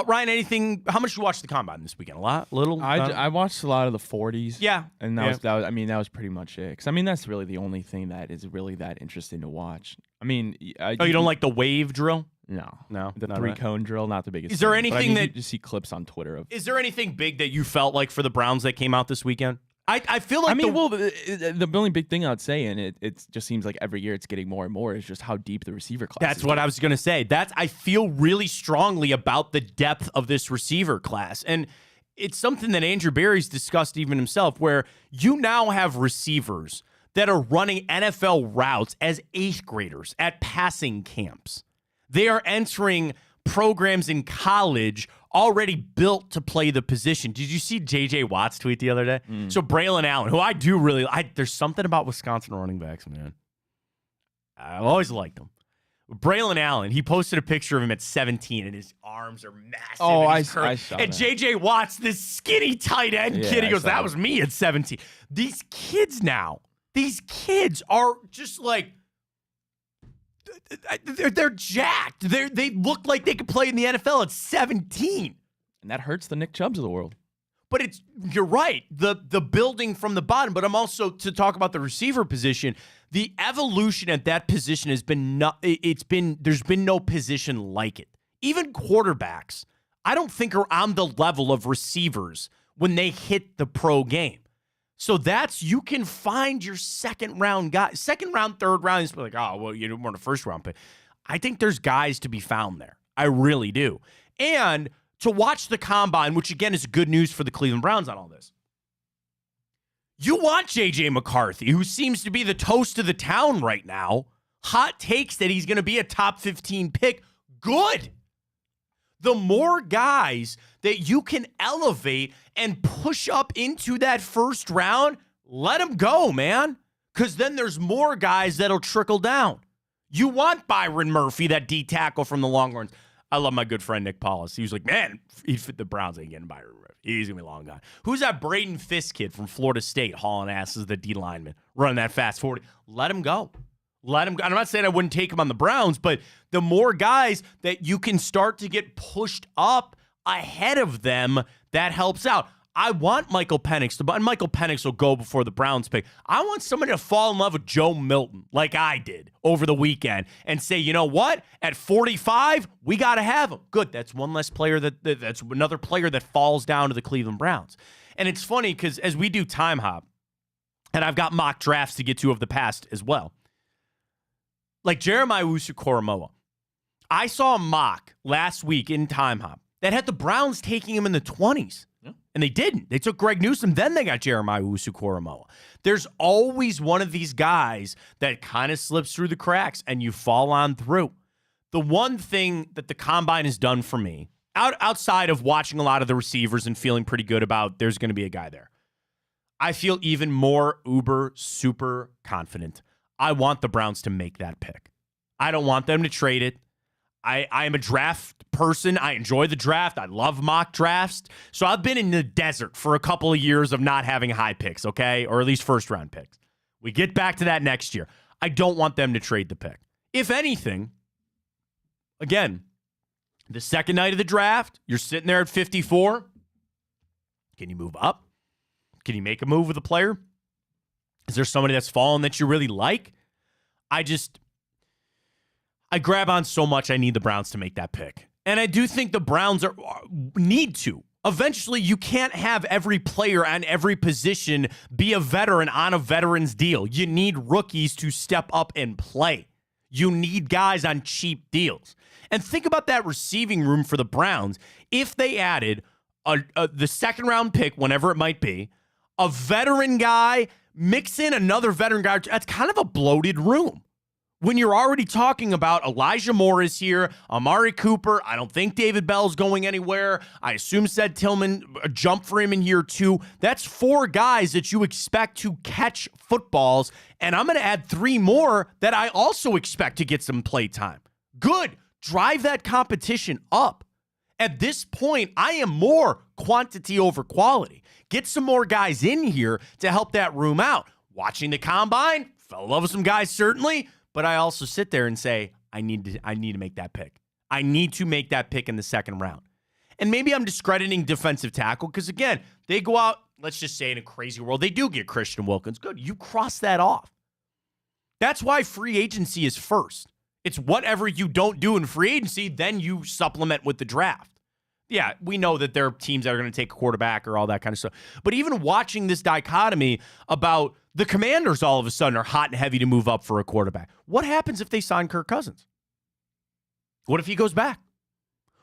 Ryan, how much did you watch the combine this weekend? A lot? Little? I watched a lot of the 40s. Yeah. And that was pretty much it. Because, that's really the only thing that is really that interesting to watch. You don't like the wave drill? No. The 3-cone drill, not the biggest. Is there anything that you see clips on Twitter of? Is there anything big that you felt like for the Browns that came out this weekend? I feel like the only big thing I'd say, and it just seems like every year it's getting more and more, is just how deep the receiver class is. That's what I was going to say. I feel really strongly about the depth of this receiver class. And it's something that Andrew Berry's discussed even himself, where you now have receivers that are running NFL routes as 8th graders at passing camps. They are entering programs in college already built to play the position. Did you see J.J. Watt's tweet the other day? So Braylon Allen, who I do really, there's something about Wisconsin running backs, man. I've always liked them. Braylon Allen, he posted a picture of him at 17, and his arms are massive. Oh, I saw and J.J. Watt's this skinny tight end kid. He goes, that was me at 17. These kids are just like, they're jacked. They look like they could play in the NFL at 17. And that hurts the Nick Chubbs of the world. But you're right. The building from the bottom, but I'm also to talk about the receiver position. The evolution at that position has been there's been no position like it. Even quarterbacks, I don't think are on the level of receivers when they hit the pro game. So you can find your second round guy, third round. It's like, oh, well, you weren't a first round pick. I think there's guys to be found there. I really do. And to watch the combine, which again is good news for the Cleveland Browns on all this. You want J.J. McCarthy, who seems to be the toast of the town right now. Hot takes that he's going to be a top 15 pick. Good. The more guys that you can elevate and push up into that first round, let them go, man. Because then there's more guys that'll trickle down. You want Byron Murphy, that D tackle from the Longhorns. I love my good friend Nick Paulus. He was like, man, he'd fit the Browns ain't getting Byron Murphy. He's going to be a long guy. Who's that Braden Fisk kid from Florida State hauling ass as the D lineman, running that fast 40? Let him go. Let him go. I'm not saying I wouldn't take him on the Browns, but the more guys that you can start to get pushed up ahead of them, that helps out. I want Michael Penix to, and Michael Penix will go before the Browns pick. I want somebody to fall in love with Joe Milton like I did over the weekend and say, you know what? At 45, we got to have him. Good. That's one less player that's another player that falls down to the Cleveland Browns. And it's funny because as we do Time Hop, and I've got mock drafts to get to of the past as well, like Jeremiah Owusu-Koramoah, I saw a mock last week in Time Hop that had the Browns taking him in the 20s. And they didn't. They took Greg Newsome, then they got Jeremiah Owusu-Koramoah. There's always one of these guys that kind of slips through the cracks and you fall on through. The one thing that the Combine has done for me, outside of watching a lot of the receivers and feeling pretty good about there's going to be a guy there, I feel even more super confident. I want the Browns to make that pick. I don't want them to trade it. I am a draft person. I enjoy the draft. I love mock drafts. So I've been in the desert for a couple of years of not having high picks, okay? Or at least first-round picks. We get back to that next year. I don't want them to trade the pick. If anything, again, the second night of the draft, you're sitting there at 54. Can you move up? Can you make a move with a player? Is there somebody that's fallen that you really like? I grab on so much I need the Browns to make that pick. And I do think the Browns need to. Eventually, you can't have every player on every position be a veteran on a veteran's deal. You need rookies to step up and play. You need guys on cheap deals. And think about that receiving room for the Browns. If they added the second-round pick, whenever it might be, a veteran guy, mix in another veteran guy, that's kind of a bloated room. When you're already talking about Elijah Moore is here, Amari Cooper, I don't think David Bell's going anywhere. I assume said Tillman jump for him in year 2. That's 4 guys that you expect to catch footballs, and I'm going to add 3 more that I also expect to get some play time. Good. Drive that competition up. At this point, I am more quantity over quality. Get some more guys in here to help that room out. Watching the Combine, fell in love with some guys, certainly. But I also sit there and say, I need to make that pick. I need to make that pick in the second round. And maybe I'm discrediting defensive tackle because, again, they go out, let's just say in a crazy world, they do get Christian Wilkins. Good. You cross that off. That's why free agency is first. It's whatever you don't do in free agency, then you supplement with the draft. Yeah, we know that there are teams that are going to take a quarterback or all that kind of stuff. But even watching this dichotomy about the Commanders all of a sudden are hot and heavy to move up for a quarterback. What happens if they sign Kirk Cousins? What if he goes back?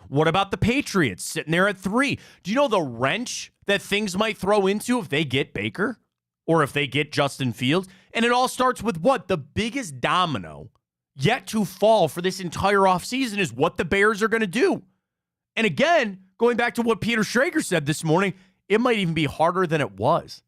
What about the Patriots sitting there at 3? Do you know the wrench that things might throw into if they get Baker or if they get Justin Fields? And it all starts with what? The biggest domino yet to fall for this entire offseason is what the Bears are going to do. And again, going back to what Peter Schrager said this morning, it might even be harder than it was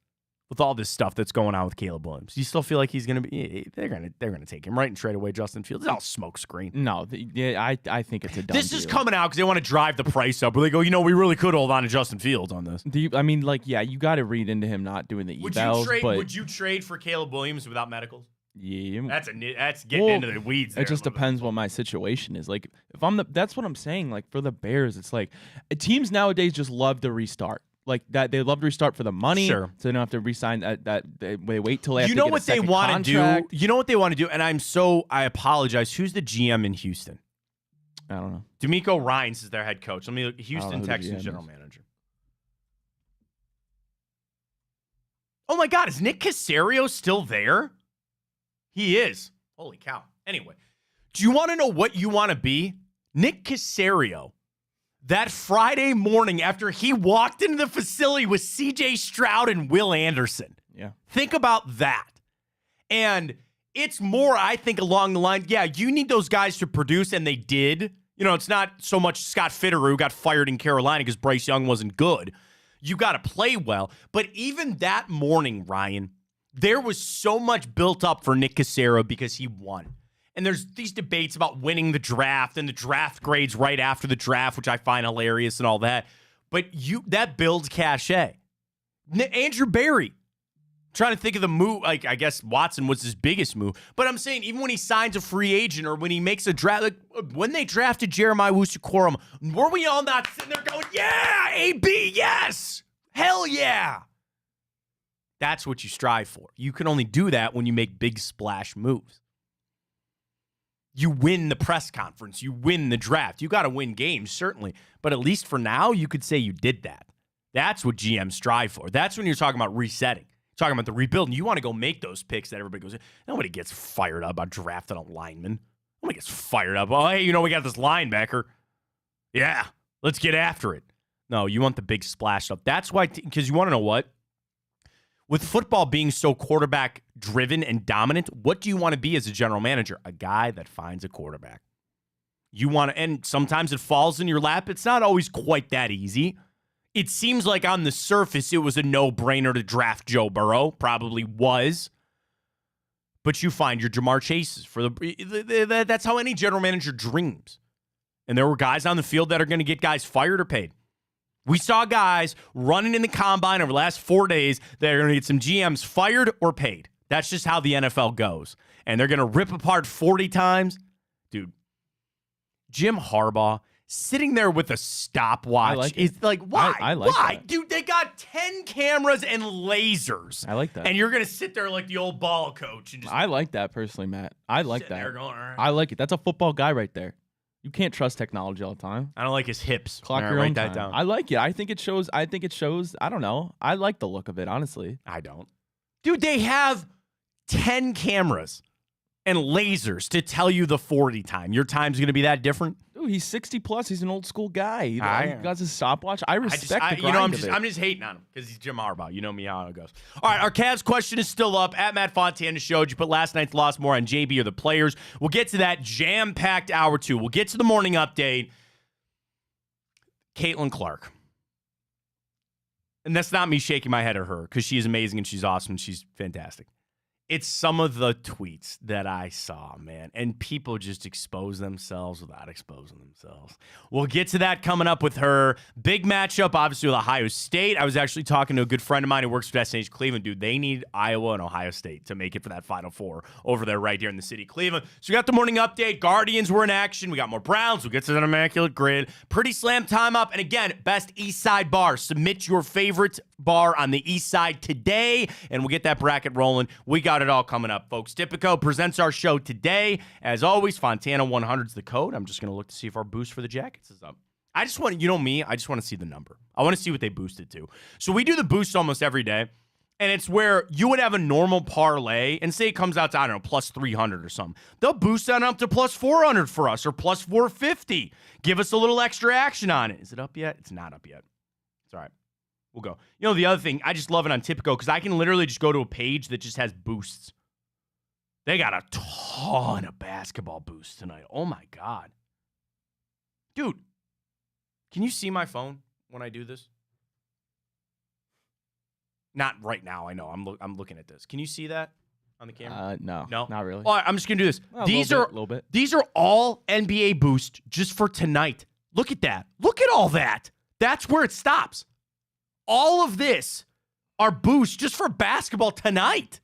with all this stuff that's going on with Caleb Williams. You still feel like he's going to be? They're going to take him right and trade away Justin Fields. It's all smoke screen. No, I think it's a done This is deal. coming out because they want to drive the price up. Where they go, we really could hold on to Justin Fields on this. You got to read into him not doing the evals. Would you trade for Caleb Williams without medicals? Yeah, that's getting into the weeds. It just depends what my situation is. Like if that's what I'm saying. Like for the Bears, it's like teams nowadays just love to restart. Like that, they love to restart for the money, sure. So they don't have to re-sign that. They wait till they have to know get what a they second want to do. contract. You know what they want to do, and I apologize. Who's the GM in Houston? I don't know. D'Amico Ryans is their head coach. Let me look. Houston who the Texans GM general is. manager. Oh my God, is Nick Caserio still there? He is. Holy cow. Anyway, do you want to know what you want to be? Nick Caserio. That Friday morning after he walked into the facility with C.J. Stroud and Will Anderson. Yeah. Think about that. And it's more, I think, along the line, yeah, you need those guys to produce, and they did. It's not so much Scott Fitterer who got fired in Carolina because Bryce Young wasn't good. You got to play well. But even that morning, Ryan, there was so much built up for Nick Cassera because he won. And there's these debates about winning the draft and the draft grades right after the draft, which I find hilarious and all that. But that builds cachet. Andrew Berry, trying to think of the move. Like, I guess Watson was his biggest move. But I'm saying even when he signs a free agent or when he makes a draft, like when they drafted Jeremiah Wusu-Koramoah, were we all not sitting there going, yeah, AB, yes, hell yeah. That's what you strive for. You can only do that when you make big splash moves. You win the press conference. You win the draft. You got to win games, certainly. But at least for now, you could say you did that. That's what GMs strive for. That's when you're talking about resetting. Talking about the rebuilding. You want to go make those picks that everybody goes, nobody gets fired up about drafting a lineman. Nobody gets fired up. Oh, hey, we got this linebacker. Yeah, let's get after it. No, you want the big splash up. That's why, because you want to know what? With football being so quarterback-driven and dominant, what do you want to be as a general manager? A guy that finds a quarterback. You want to, and sometimes it falls in your lap. It's not always quite that easy. It seems like on the surface, it was a no-brainer to draft Joe Burrow. Probably was. But you find your Jamar Chases. That's how any general manager dreams. And there were guys on the field that are going to get guys fired or paid. We saw guys running in the combine over the last 4 days that are going to get some GMs fired or paid. That's just how the NFL goes. And they're going to rip apart 40 times. Dude, Jim Harbaugh sitting there with a stopwatch is like, why? I like why? that. Dude, they got 10 cameras and lasers. I like that. And you're going to sit there like the old ball coach. And just I like that personally, Matt. I like that. there going, all right. I like it. That's a football guy right there. You can't trust technology all the time. I don't like his hips. Clock All your right, own write time. that down. I like it. I think it shows. I don't know. I like the look of it, honestly. I don't. Dude, they have 10 cameras and lasers to tell you the 40 time. Your time's going to be that different? Dude, he's 60 plus. He's an old school guy. He I- got his stopwatch. I respect the grind I'm of it. I'm just hating on him because he's Jim Harbaugh. You know me how it goes. All right, our Cavs question is still up at Matt Fontana showed. You put last night's loss more on JB or the players. We'll get to that jam-packed hour two. We'll get to the morning update. Caitlin Clark. And that's not me shaking my head at her because she is amazing and she's awesome and she's fantastic. It's some of the tweets that I saw, man, and people just expose themselves without exposing themselves. We'll get to that coming up with her. Big matchup, obviously, with Ohio State. I was actually talking to a good friend of mine who works for SNH Cleveland. Dude, they need Iowa and Ohio State to make it for that Final Four over there right here in the city of Cleveland. So we got the morning update. Guardians were in action. We got more Browns. We'll get to that immaculate grid. Pretty slam time up. And again, best East Side bar. Submit your favorite bar on the East Side today, and we'll get that bracket rolling. We got it all coming up, folks. Tipico presents our show today. As always, Fontana 100 is the code. I'm just going to look to see if our boost for the Jackets is up. I just want, you know me, I just want to see the number. I want to see what they boosted to. So we do the boost almost every day, and it's where you would have a normal parlay, and say it comes out to, I don't know, plus 300 or something. They'll boost that up to plus 400 for us, or plus 450. Give us a little extra action on it. Is it up yet? It's not up yet. It's all right. We'll go. You know, the other thing, I just love it on Tipico because I can literally just go to a page that just has boosts. They got a ton of basketball boosts tonight. Oh, my God. Dude, can you see my phone when I do this? Not right now. I know. I'm looking at this. Can you see that on the camera? No, not really. All right, I'm just going to do this. Well, These a are little bit. These are all NBA boosts just for tonight. Look at that. Look at all that. That's where it stops. All of this are boosts just for basketball tonight.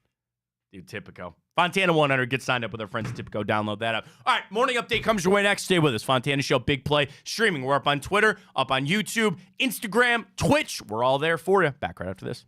Dude, Tipico. Fontana 100. Get signed up with our friends at Tipico. Download that app. All right, morning update comes your way next. Stay with us. Fontana Show, Big Play, streaming. We're up on Twitter, up on YouTube, Instagram, Twitch. We're all there for you. Back right after this.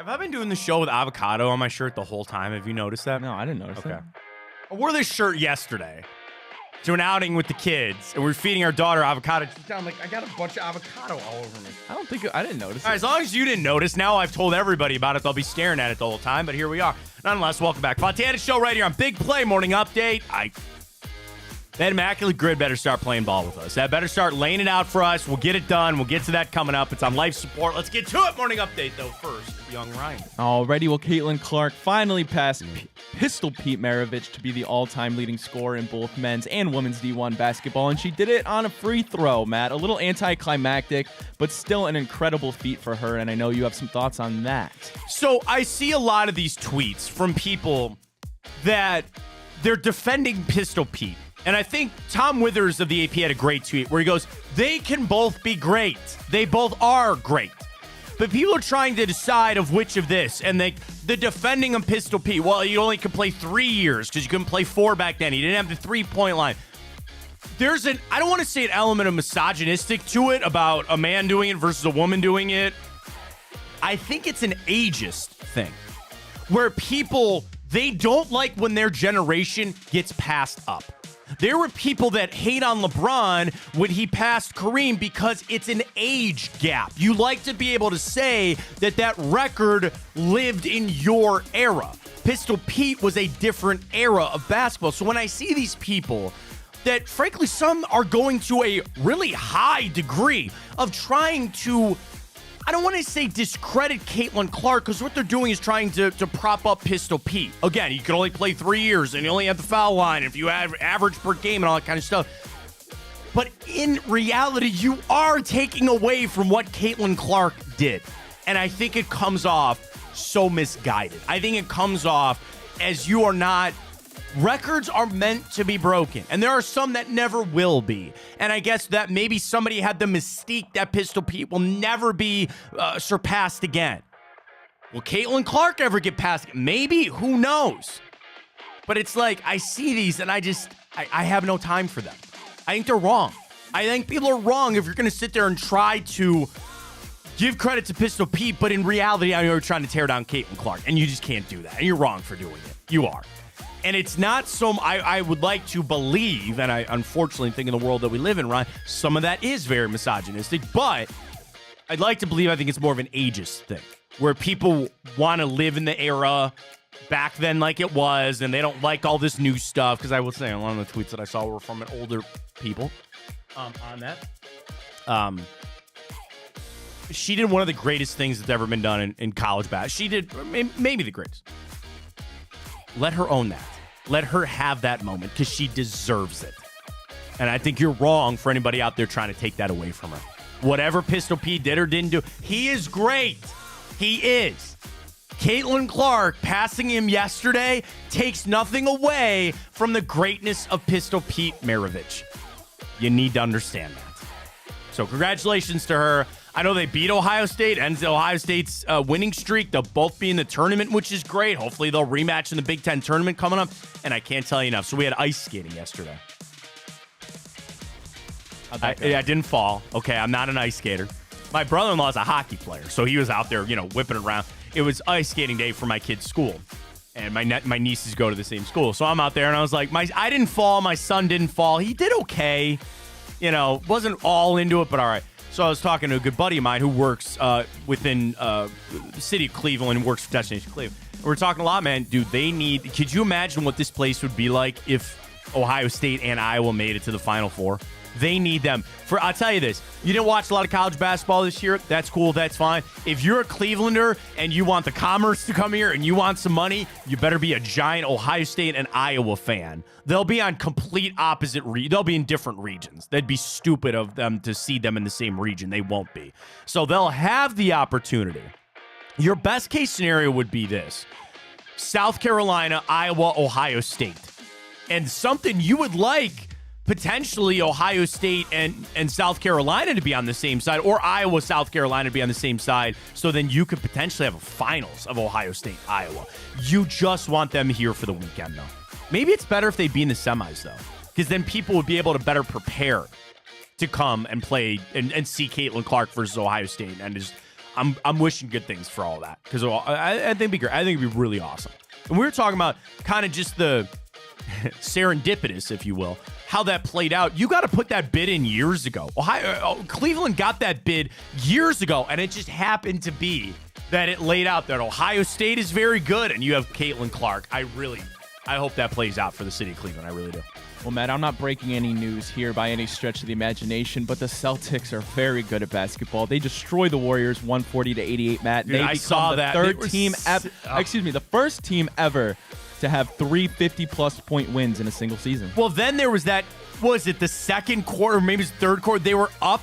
Have I been doing the show with avocado on my shirt the whole time? Have you noticed that? No, I didn't notice Okay. that. I wore this shirt yesterday to an outing with the kids, and we were feeding our daughter avocado. I'm like, I got a bunch of avocado all over me. I didn't notice All right, it. as long as you didn't notice, now I've told everybody about it. They'll be staring at it the whole time, but here we are. Nonetheless, welcome back. Fontana Show right here on Big Play Morning Update. That Immaculate Grid better start playing ball with us. That better start laying it out for us. We'll get it done. We'll get to that coming up. It's on life support. Let's get to it. Morning Update, though, first. Young Ryan. Alrighty, well, Caitlin Clark finally passed Pistol Pete Maravich to be the all-time leading scorer in both men's and women's D1 basketball, and she did it on a free throw, Matt. A little anticlimactic, but still an incredible feat for her, and I know you have some thoughts on that. So I see a lot of these tweets from people that they're defending Pistol Pete. And I think Tom Withers of the AP had a great tweet where he goes, they can both be great. They both are great. But people are trying to decide of which of this. And the defending of Pistol Pete, well, you only could play 3 years because you couldn't play 4 back then. He didn't have the three-point line. There's I don't want to say an element of misogynistic to it about a man doing it versus a woman doing it. I think it's an ageist thing where people, they don't like when their generation gets passed up. There were people that hate on LeBron when he passed Kareem because it's an age gap. You like to be able to say that that record lived in your era. Pistol Pete was a different era of basketball. So when I see these people that, frankly, some are going to a really high degree of trying to, I don't want to say discredit Caitlin Clark, because what they're doing is trying to prop up Pistol Pete. Again, you can only play 3 years, and you only have the foul line, if you have average per game and all that kind of stuff. But in reality, you are taking away from what Caitlin Clark did. And I think it comes off so misguided. I think it comes off as you are not... Records are meant to be broken, and there are some that never will be. And I guess that maybe somebody had the mystique that Pistol Pete will never be surpassed again. Will Caitlin Clark ever get past? Maybe. Who knows? But it's like, I see these, and I have no time for them. I think they're wrong. I think people are wrong if you're going to sit there and try to give credit to Pistol Pete, but in reality, I know you're trying to tear down Caitlin Clark, and you just can't do that. And you're wrong for doing it. You are. And it's not so, I would like to believe, and I unfortunately think in the world that we live in, Ryan, some of that is very misogynistic, but I'd like to believe I think it's more of an ageist thing, where people want to live in the era back then like it was, and they don't like all this new stuff, because I will say, a lot of the tweets that I saw were from an older people on that. She did one of the greatest things that's ever been done in college basketball. She did maybe the greatest. Let her own that. Let her have that moment because she deserves it. And I think you're wrong for anybody out there trying to take that away from her. Whatever Pistol Pete did or didn't do, he is great. He is. Caitlin Clark passing him yesterday takes nothing away from the greatness of Pistol Pete Maravich. You need to understand that. So congratulations to her. I know they beat Ohio State, ends Ohio State's winning streak. They'll both be in the tournament, which is great. Hopefully they'll rematch in the Big Ten tournament coming up. And I can't tell you enough. So we had ice skating yesterday. I didn't fall. Okay, I'm not an ice skater. My brother-in-law is a hockey player, so he was out there, whipping it around. It was ice skating day for my kid's school. And my nieces go to the same school. So I'm out there, and I was like, I didn't fall. My son didn't fall. He did okay. Wasn't all into it, but all right. So I was talking to a good buddy of mine who works within the city of Cleveland and works for Destination Cleveland. And we're talking a lot, man. Dude, could you imagine what this place would be like if Ohio State and Iowa made it to the Final Four? They need them. I'll tell you this. You didn't watch a lot of college basketball this year. That's cool. That's fine. If you're a Clevelander and you want the commerce to come here and you want some money, you better be a giant Ohio State and Iowa fan. They'll be on complete opposite they'll be in different regions. That'd be stupid of them to see them in the same region. They won't be. So they'll have the opportunity. Your best case scenario would be this: South Carolina, Iowa, Ohio State. And something you would like potentially Ohio State and South Carolina to be on the same side, or Iowa, South Carolina to be on the same side, so then you could potentially have a finals of Ohio State, Iowa. You just want them here for the weekend, though. Maybe it's better if they be in the semis, though, because then people would be able to better prepare to come and play and see Caitlin Clark versus Ohio State. And I'm wishing good things for all that because I think it'd be great. I think it'd be really awesome. And we were talking about kind of just the serendipitous, if you will, how that played out. You got to put that bid in years ago. Cleveland got that bid years ago, and it just happened to be that it laid out that Ohio State is very good, and you have Caitlin Clark. I hope that plays out for the city of Cleveland. I really do. Well, Matt, I'm not breaking any news here by any stretch of the imagination, but the Celtics are very good at basketball. They destroy the Warriors 140-88, Matt. Dude, I saw that. The first team ever to have 3 50-plus point wins in a single season. Well, then there was that, was it the second quarter, maybe it was third quarter, they were up,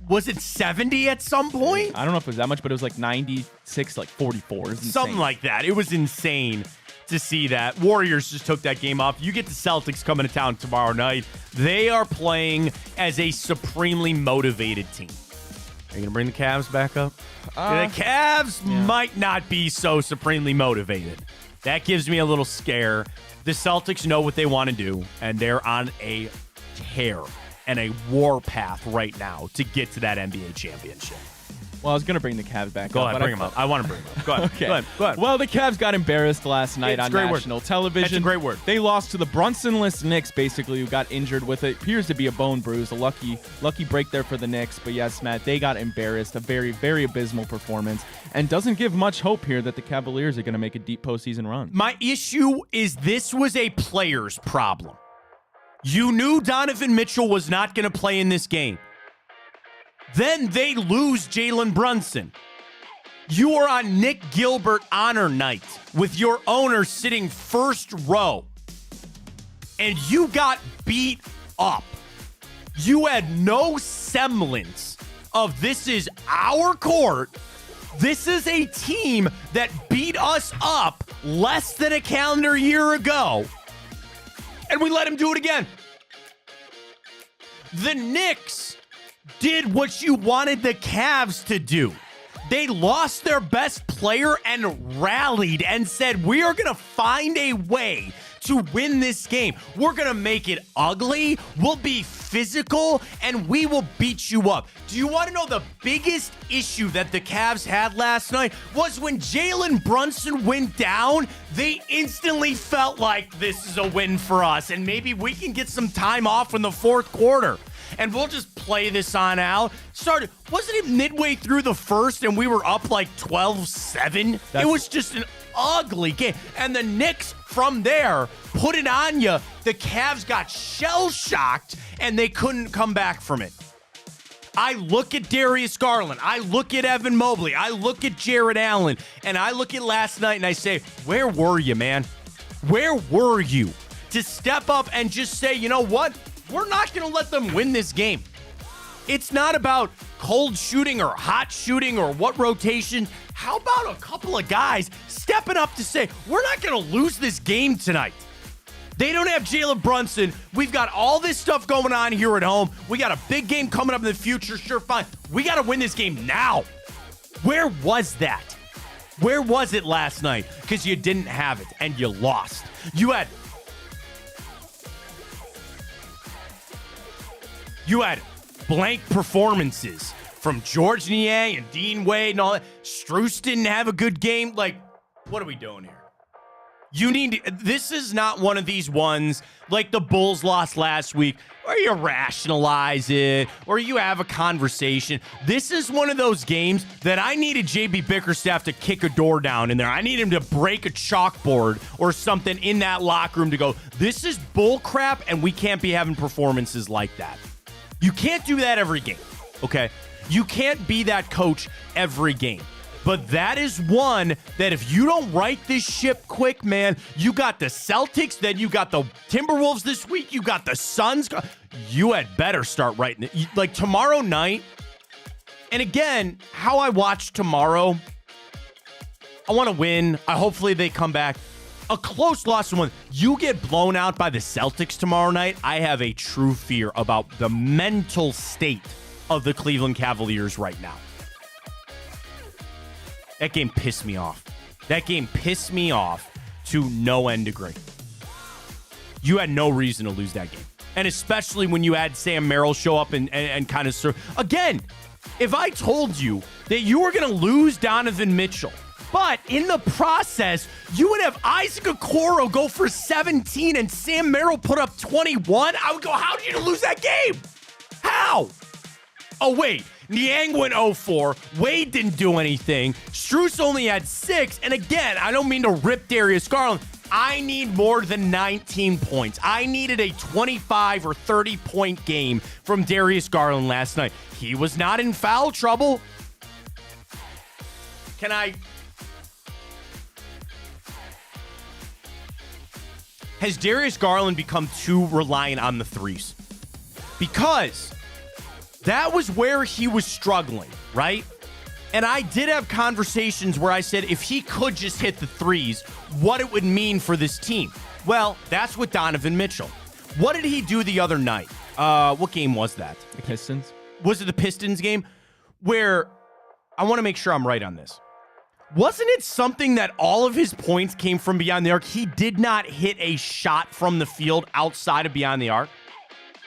was it 70 at some point? I don't know if it was that much, but it was like 96, like 44. Something like that. It was insane to see that. Warriors just took that game off. You get the Celtics coming to town tomorrow night. They are playing as a supremely motivated team. Are you going to bring the Cavs back up? The Cavs might not be so supremely motivated. That gives me a little scare. The Celtics know what they want to do, and they're on a tear and a war path right now to get to that NBA championship. Well, I was going to bring the Cavs back Go up. ahead, bring them up. I want to bring them up. Go ahead. Okay. Go ahead. Well, the Cavs got embarrassed last night on national television. That's a great word. They lost to the Brunson-less Knicks, basically, who got injured with it. Appears to be a bone bruise. A lucky break there for the Knicks. But yes, Matt, they got embarrassed. A very, very abysmal performance. And doesn't give much hope here that the Cavaliers are going to make a deep postseason run. My issue is this was a player's problem. You knew Donovan Mitchell was not going to play in this game. Then they lose Jalen Brunson. You are on Nick Gilbert honor night with your owner sitting first row, and you got beat up. You had no semblance of this is our court. This is a team that beat us up less than a calendar year ago, and we let him do it again. The Knicks did what you wanted the Cavs to do. They lost their best player and rallied and said, we are going to find a way to win this game. We're going to make it ugly. We'll be physical, and we will beat you up. Do you want to know the biggest issue that the Cavs had last night? Was when Jalen Brunson went down, they instantly felt like this is a win for us, and maybe we can get some time off in the fourth quarter. And we'll just play this on out. Wasn't it midway through the first and we were up like 12-7? It was just an ugly game. And the Knicks from there put it on you. The Cavs got shell-shocked and they couldn't come back from it. I look at Darius Garland. I look at Evan Mobley. I look at Jared Allen. And I look at last night and I say, where were you, man? Where were you to step up and just say, you know what? We're not going to let them win this game. It's not about cold shooting or hot shooting or what rotation. How about a couple of guys stepping up to say, we're not going to lose this game tonight. They don't have Jalen Brunson. We've got all this stuff going on here at home. We got a big game coming up in the future. Sure, fine. We got to win this game now. Where was that? Where was it last night? Because you didn't have it and you lost. You had blank performances from George Niang and Dean Wade and all that. Strus didn't have a good game. Like, what are we doing here? This is not one of these ones like the Bulls lost last week where you rationalize it or you have a conversation. This is one of those games that I needed JB Bickerstaff to kick a door down in there. I need him to break a chalkboard or something in that locker room to go, this is bull crap and we can't be having performances like that. You can't do that every game, okay? You can't be that coach every game. But that is one that if you don't right this ship quick, man, you got the Celtics, then you got the Timberwolves this week, you got the Suns. You had better start writing it. Like tomorrow night, and again, how I watch tomorrow, I want to win. Hopefully they come back. A close loss to one. You get blown out by the Celtics tomorrow night, I have a true fear about the mental state of the Cleveland Cavaliers right now. That game pissed me off. That game pissed me off to no end degree. You had no reason to lose that game. And especially when you had Sam Merrill show up and kind of serve. Again, If I told you that you were going to lose Donovan Mitchell, but in the process, you would have Isaac Okoro go for 17 and Sam Merrill put up 21, I would go, how did you lose that game? How? Oh, wait. Niang went 0-4. Wade didn't do anything. Strus only had 6. And again, I don't mean to rip Darius Garland. I need more than 19 points. I needed a 25 or 30-point game from Darius Garland last night. He was not in foul trouble. Has Darius Garland become too reliant on the threes? Because that was where he was struggling, right? And I did have conversations where I said if he could just hit the threes, what it would mean for this team. Well, that's with Donovan Mitchell. What did he do the other night? What game was that? The Pistons. Was it the Pistons game? Where, I want to make sure I'm right on this. Wasn't it something that all of his points came from beyond the arc? He did not hit a shot from the field outside of beyond the arc.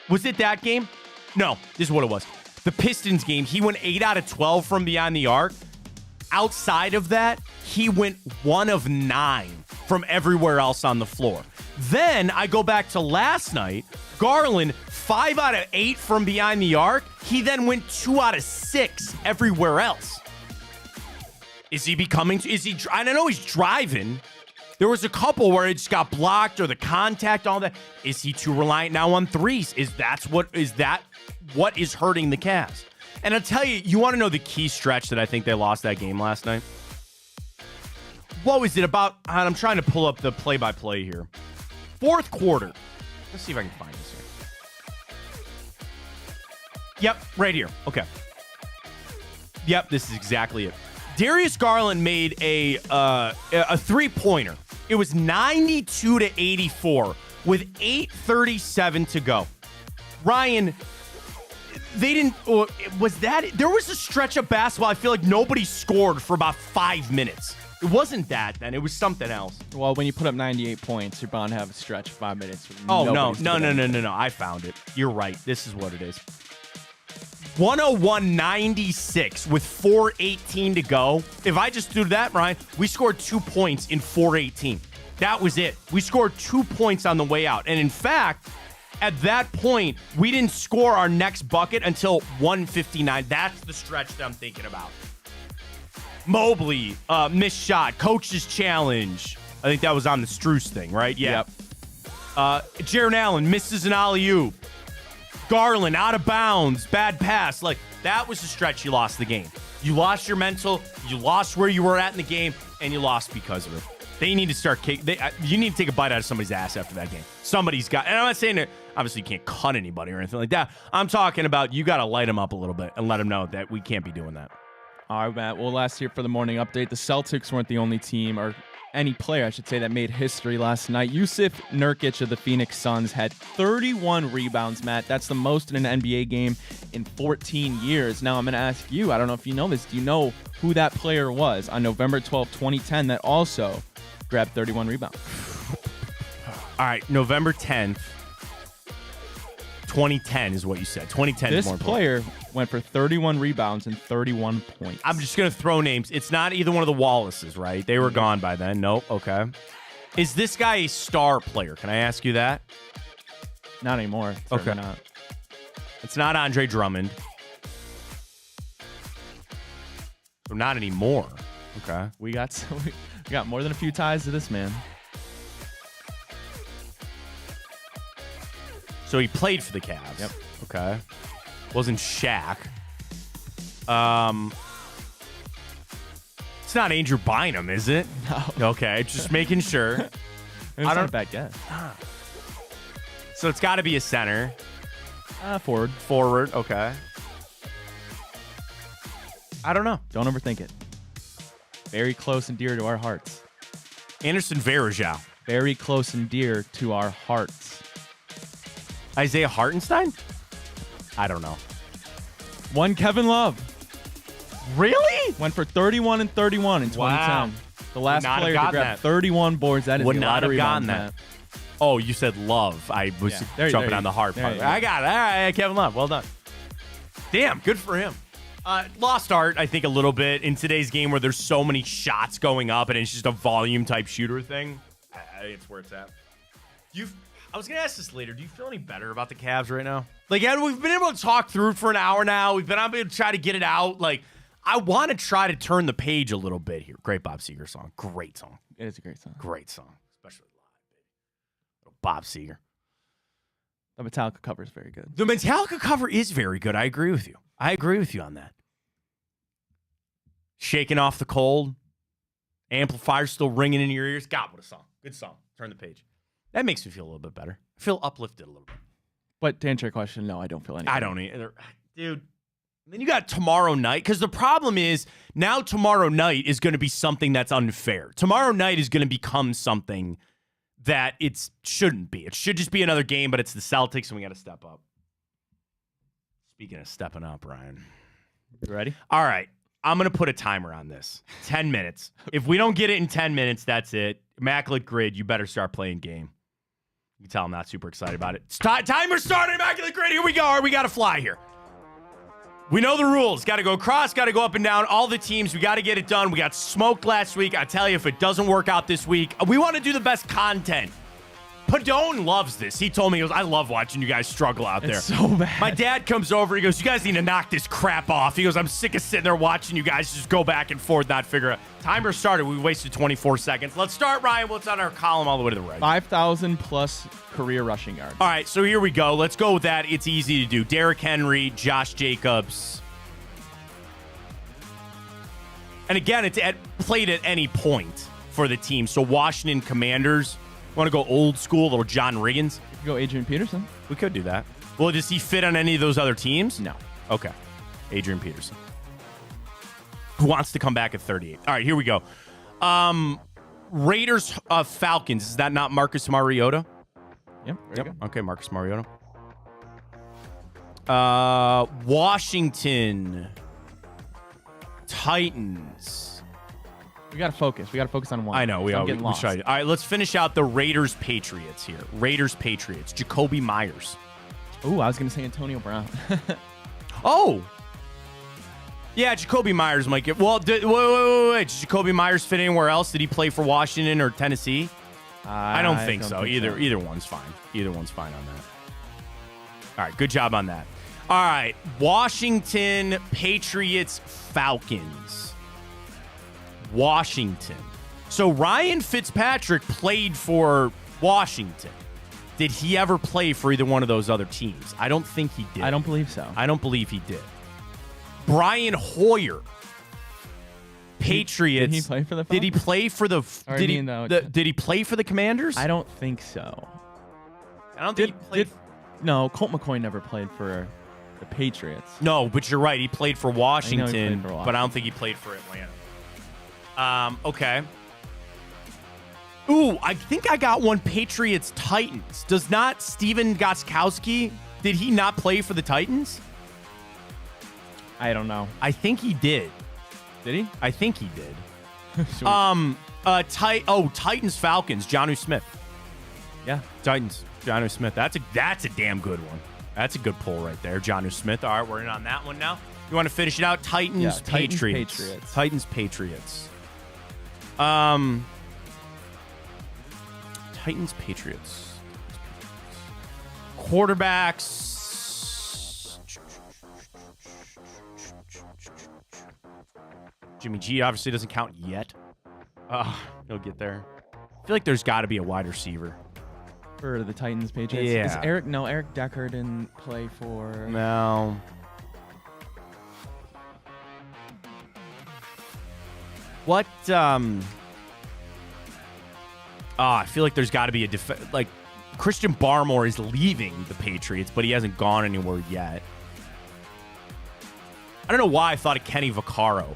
Was it that game? No, this is what it was. The Pistons game, he went 8 out of 12 from beyond the arc. Outside of that, he went 1 of 9 from everywhere else on the floor. Then I go back to last night. Garland, 5 out of 8 from behind the arc. He then went 2 out of 6 everywhere else. Is he becoming? I know he's driving. There was a couple where it just got blocked or the contact, all that. Is he too reliant now on threes? Is that what is hurting the Cavs? And I'll tell you, you want to know the key stretch that I think they lost that game last night? What was it about? I'm trying to pull up the play-by-play here. Fourth quarter. Let's see if I can find this here. Yep, right here. Okay. Yep, this is exactly it. Darius Garland made a three-pointer. It was 92-84 with 8:37 to go. Ryan, they didn't. Was that? There was a stretch of basketball. I feel like nobody scored for about 5 minutes. It wasn't that then. It was something else. Well, when you put up 98 points, you're bound to have a stretch of 5 minutes. Oh, no. I found it. You're right. This is what it is. 101-96 with 4:18 to go. If I just do that, Ryan, we scored 2 points in 4:18. That was it. We scored 2 points on the way out. And in fact, at that point, we didn't score our next bucket until 1:59. That's the stretch that I'm thinking about. Mobley, missed shot, coach's challenge. I think that was on the Strus thing, right? Yeah. Yep. Jaren Allen misses an alley-oop. Garland out of bounds, bad pass. Like, that was the stretch you lost the game. You lost your mental, you lost where you were at in the game, and you lost because of it. They need to start you need to take a bite out of somebody's ass after that game. Somebody's got, and I'm not saying that obviously you can't cut anybody or anything like that. I'm talking about you got to light them up a little bit and let them know that we can't be doing that. All right, Matt. Well, last year for the morning update, the Celtics weren't the only team, or any player, I should say, that made history last night. Yusuf Nurkic of the Phoenix Suns had 31 rebounds, Matt. That's the most in an NBA game in 14 years. Now, I'm going to ask you, I don't know if you know this, do you know who that player was on November 12, 2010 that also grabbed 31 rebounds? All right, November 10th. 2010 is what you said. 2010 is more important. This player went for 31 rebounds and 31 points. I'm just going to throw names. It's not either one of the Wallaces, right? They were gone by then. Nope. Okay. Is this guy a star player? Can I ask you that? Not anymore. Okay. Not. It's not Andre Drummond. Or not anymore. Okay. We got more than a few ties to this man. So he played for the Cavs. Yep. Okay. Wasn't Shaq. It's not Andrew Bynum, is it? No. Okay, just making sure. It's not a bad guess. So it's got to be a center. Forward. Forward, okay. I don't know. Don't overthink it. Very close and dear to our hearts. Anderson Varejao. Very close and dear to our hearts. Isaiah Hartenstein? I don't know. One Kevin Love. Really? Went for 31 and 31 in 2010. Wow. The last player to grab that. 31 boards. That is Would a not lot of have gotten rebounds, that. Oh, you said Love. I was jumping on the hard part. I got it. All right, Kevin Love. Well done. Damn, good for him. Lost art, I think, a little bit in today's game where there's so many shots going up and it's just a volume type shooter thing. I think it's where it's at. I was gonna ask this later. Do you feel any better about the Cavs right now? Like, we've been able to talk through it for an hour now. We've been able to try to get it out. Like, I want to try to turn the page a little bit here. Great Bob Seger song. Great song. It is a great song. Great song, especially live, baby. Bob Seger. The Metallica cover is very good. The Metallica cover is very good. I agree with you. I agree with you on that. Shaking off the cold. Amplifier still ringing in your ears. God, what a song. Good song. Turn the page. That makes me feel a little bit better. I feel uplifted a little bit. But to answer your question, no, I don't feel anything. I don't either. Dude. Then you got tomorrow night, because the problem is now tomorrow night is going to be something that's unfair. Tomorrow night is going to become something that it shouldn't be. It should just be another game, but it's the Celtics, and we got to step up. Speaking of stepping up, Ryan. You ready? All right. I'm going to put a timer on this. 10 minutes. If we don't get it in 10 minutes, that's it. Immaculate Grid, you better start playing game. You can tell I'm not super excited about it. Timer started, Immaculate Grid. Here we go. All right, we got to fly here. We know the rules. Got to go across, got to go up and down. All the teams, we got to get it done. We got smoked last week. I tell you, if it doesn't work out this week, we want to do the best content. Padone loves this. He told me, he goes, I love watching you guys struggle out there. It's so bad. My dad comes over. He goes, you guys need to knock this crap off. He goes, I'm sick of sitting there watching you guys just go back and forth, not figure out. Timer started. We wasted 24 seconds. Let's start, Ryan. What's on our column all the way to the right? 5,000 plus career rushing yards. All right, so here we go. Let's go with that. It's easy to do. Derrick Henry, Josh Jacobs. And again, it's played at any point for the team. So Washington Commanders. Want to go old school, little John Riggins? We could go Adrian Peterson. We could do that. Well, does he fit on any of those other teams? No. Okay. Adrian Peterson. Who wants to come back at 38? All right, here we go. Raiders Falcons. Is that not Marcus Mariota? Yep. Good. Okay, Marcus Mariota. Washington Titans. We got to focus. We got to focus on one. I know. We tried. All right, let's finish out the Raiders Patriots here. Raiders Patriots. Jacoby Myers. Ooh, I was going to say Antonio Brown. Oh. Yeah, Jacoby Myers might get. Well, wait. Did Jacoby Myers fit anywhere else? Did he play for Washington or Tennessee? I don't think so. Either one's fine. Either one's fine on that. All right, good job on that. All right, Washington Patriots Falcons. Washington. So Ryan Fitzpatrick played for Washington. Did he ever play for either one of those other teams? I don't think he did. I don't believe so. I don't believe he did. Brian Hoyer. Patriots. Did he play for the Falcons? Did he play for the did he play for the Commanders? I don't think so. I don't think he played. No, Colt McCoy never played for the Patriots. No, but you're right. He played for Washington, but I don't think he played for Atlanta. Okay. Ooh, I think I got one. Patriots Titans. Does not Steven Gostkowski, did he not play for the Titans? I don't know. I think he did. Did he? I think he did. Titans Falcons, Jonnu Smith. Yeah. Titans, Jonnu Smith. That's a damn good one. That's a good pull right there, Jonnu Smith. All right, we're in on that one now. You want to finish it out? Titans Patriots. Titans Patriots. Titans Patriots. Quarterbacks. Jimmy G obviously doesn't count yet. He'll get there. I feel like there's got to be a wide receiver. For the Titans Patriots? Yeah. Is Eric Decker didn't play for... No. What, I feel like there's got to be a Christian Barmore is leaving the Patriots, but he hasn't gone anywhere yet. I don't know why I thought of Kenny Vaccaro.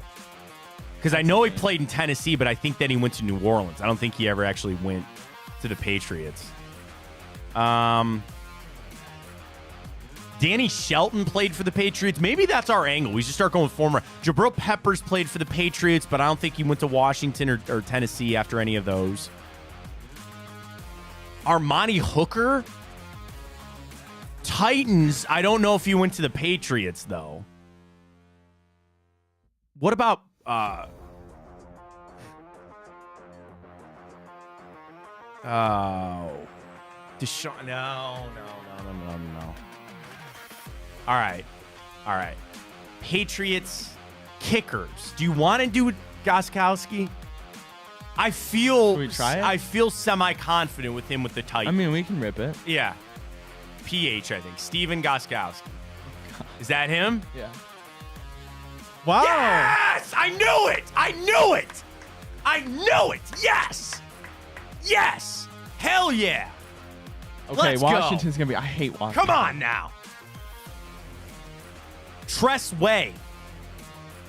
Because I know he played in Tennessee, but I think then he went to New Orleans. I don't think he ever actually went to the Patriots. Danny Shelton played for the Patriots. Maybe that's our angle. We should start going former. Jabril Peppers played for the Patriots, but I don't think he went to Washington or Tennessee after any of those. Armani Hooker? Titans. I don't know if he went to the Patriots, though. What about Deshaun? No. All right. Patriots kickers. Do you want to do Gostkowski? I feel. Should we try it? I feel semi-confident with him with the Titans. I mean, we can rip it. Yeah. PH, I think. Steven Gostkowski. Is that him? Yeah. Wow. Yes! I knew it! Yes! Hell yeah! Okay, Let's go. Washington's going to be... I hate Washington. Come on now. Tress Way.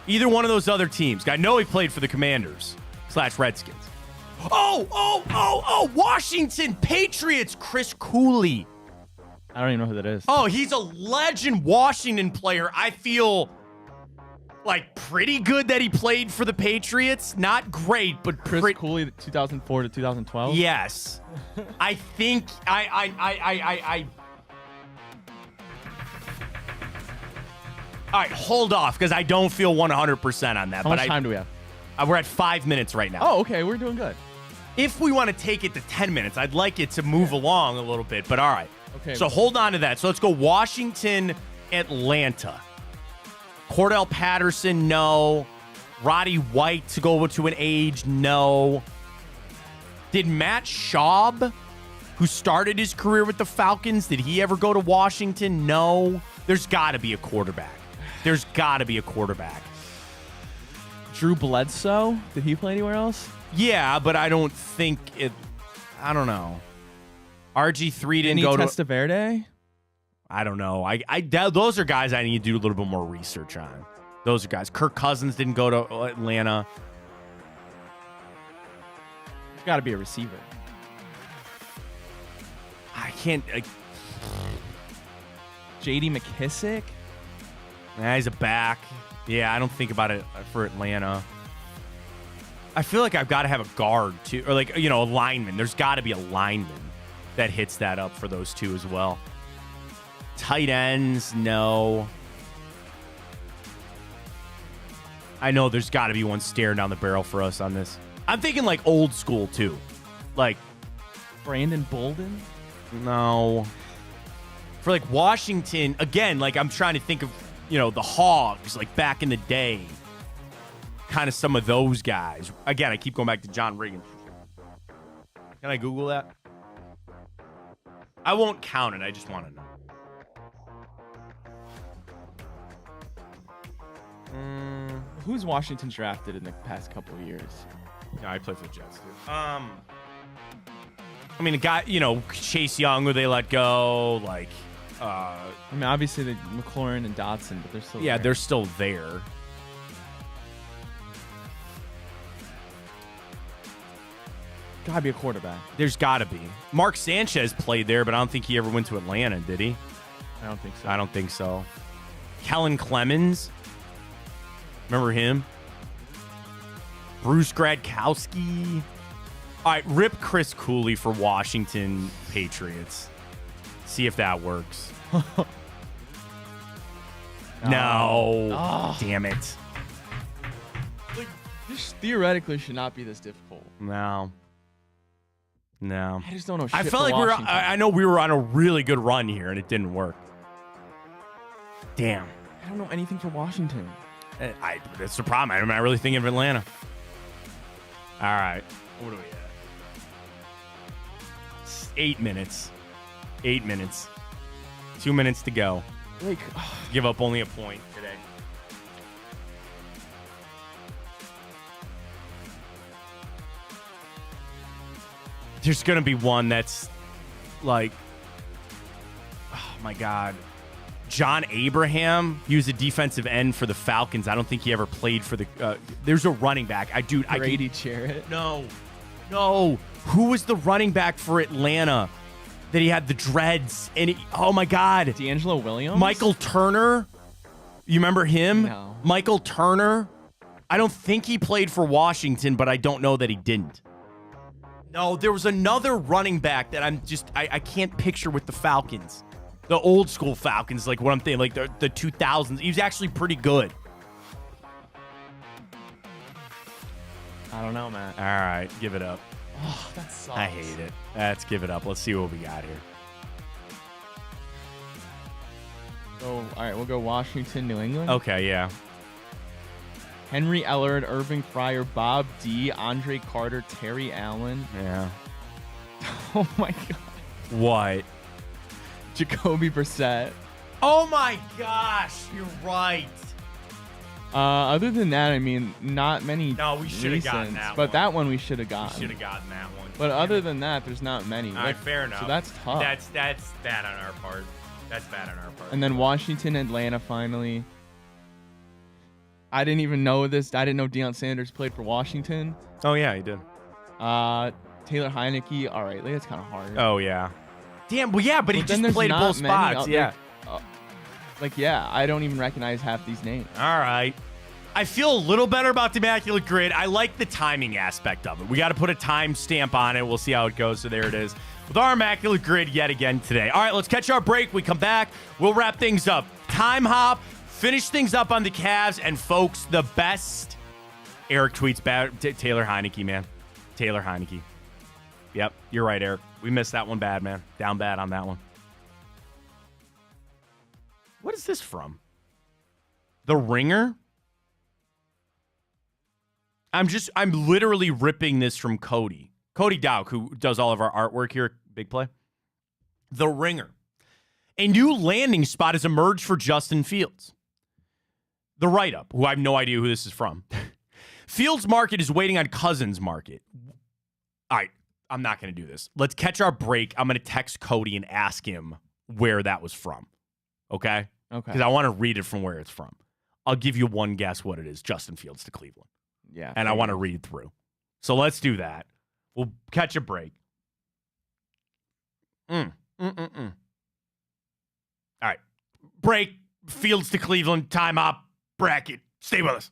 Either one of those other teams. I know he played for the Commanders / Redskins. Oh! Washington Patriots, Chris Cooley. I don't even know who that is. Oh, he's a legend Washington player. I feel like pretty good that he played for the Patriots. Not great, but Chris Cooley, 2004 to 2012? Yes. I think I All right, hold off because I don't feel 100% on that. How much time do we have? We're at 5 minutes right now. Oh, okay. We're doing good. If we want to take it to 10 minutes, I'd like it to move along a little bit, but all right. Okay. So hold on to that. So let's go Washington, Atlanta. Cordell Patterson, no. Roddy White to go to an age, no. Did Matt Schaub, who started his career with the Falcons, did he ever go to Washington? No. There's got to be a quarterback. Drew Bledsoe, did he play anywhere else? Yeah, but I don't think it. I don't know. RG3 didn't go to Testaverde? I don't know. Those are guys I need to do a little bit more research on. Those are guys. Kirk Cousins didn't go to Atlanta. There's got to be a receiver. I can't. J.D. McKissick? He's a back. Yeah, I don't think about it for Atlanta. I feel like I've got to have a guard too, or like, a lineman. There's got to be a lineman that hits that up for those two as well. Tight ends, no. I know there's got to be one staring down the barrel for us on this. I'm thinking like old school too. Like Brandon Bolden? No. For like Washington, again, like I'm trying to think of, the Hogs, like back in the day. Kind of some of those guys. Again, I keep going back to John Reagan. Can I Google that? I won't count it. I just want to know. Who's Washington drafted in the past couple of years? Yeah, I play for the Jets, too. I mean, a guy, Chase Young, who they let go, like... I mean, obviously, the McLaurin and Dotson, but they're still there. They're still there. Gotta be a quarterback. There's gotta be. Mark Sanchez played there, but I don't think he ever went to Atlanta, did he? I don't think so. I don't think so. Kellen Clemens. Remember him? Bruce Gradkowski. All right, rip Chris Cooley for Washington Patriots. See if that works. No. Oh. Damn it. Like, this theoretically should not be this difficult. No. I just don't know shit I felt for like Washington. I know we were on a really good run here, and it didn't work. Damn. I don't know anything for Washington. That's the problem. I'm not really thinking of Atlanta. All right. What are we at? 8 minutes. 8 minutes. 2 minutes to go. Like, Give up only a point today. There's going to be one that's like, oh my God. John Abraham, he was a defensive end for the Falcons. I don't think he ever played for the there's a running back. Grady Jarrett. No. Who was the running back for Atlanta that he had the dreads? And oh my God. D'Angelo Williams? Michael Turner. You remember him? No. Michael Turner. I don't think he played for Washington, but I don't know that he didn't. No, there was another running back that I can't picture with the Falcons. The old school Falcons, like what I'm thinking, like the 2000s. He was actually pretty good. I don't know, Matt. All right, give it up. Oh, that sucks. I hate it. Let's give it up. Let's see what we got here. So, all right, we'll go Washington, New England. Okay, yeah. Henry Ellard, Irving Fryer, Bob D, Andre Carter, Terry Allen. Yeah. Oh my God. What? Jacoby Brissett. Oh my gosh, you're right. Other than that, I mean, not many. No, we should have gotten recents, that but one. that one we should have gotten. Should have gotten that one. But other than that, there's not many. All right, fair enough. So that's tough. That's bad on our part. That's bad on our part. And then Washington, Atlanta, finally. I didn't even know this. I didn't know Deion Sanders played for Washington. Oh yeah, he did. Taylor Heineke. All right, that's kind of hard. Oh yeah. Damn. Well, yeah, but he then just played at not both many spots. out Yeah. there. Yeah, I don't even recognize half these names. All right. I feel a little better about the Immaculate Grid. I like the timing aspect of it. We got to put a time stamp on it. We'll see how it goes. So there it is with our Immaculate Grid yet again today. All right, let's catch our break. We come back. We'll wrap things up. Time hop. Finish things up on the Cavs. And, folks, the best. Eric tweets bad. Taylor Heineke, man. Taylor Heineke. Yep, you're right, Eric. We missed that one bad, man. Down bad on that one. What is this from? The Ringer? I'm literally ripping this from Cody. Cody Dowk, who does all of our artwork here at Big Play. The Ringer. A new landing spot has emerged for Justin Fields. The write-up, who I have no idea who this is from. Fields market is waiting on Cousins market. All right, I'm not going to do this. Let's catch our break. I'm going to text Cody and ask him where that was from. Okay? Okay. Because I want to read it from where it's from. I'll give you one guess what it is. Justin Fields to Cleveland. Yeah. And I want to read through. So let's do that. We'll catch a break. All right. Break. Fields to Cleveland. Time up. Bracket. Stay with us.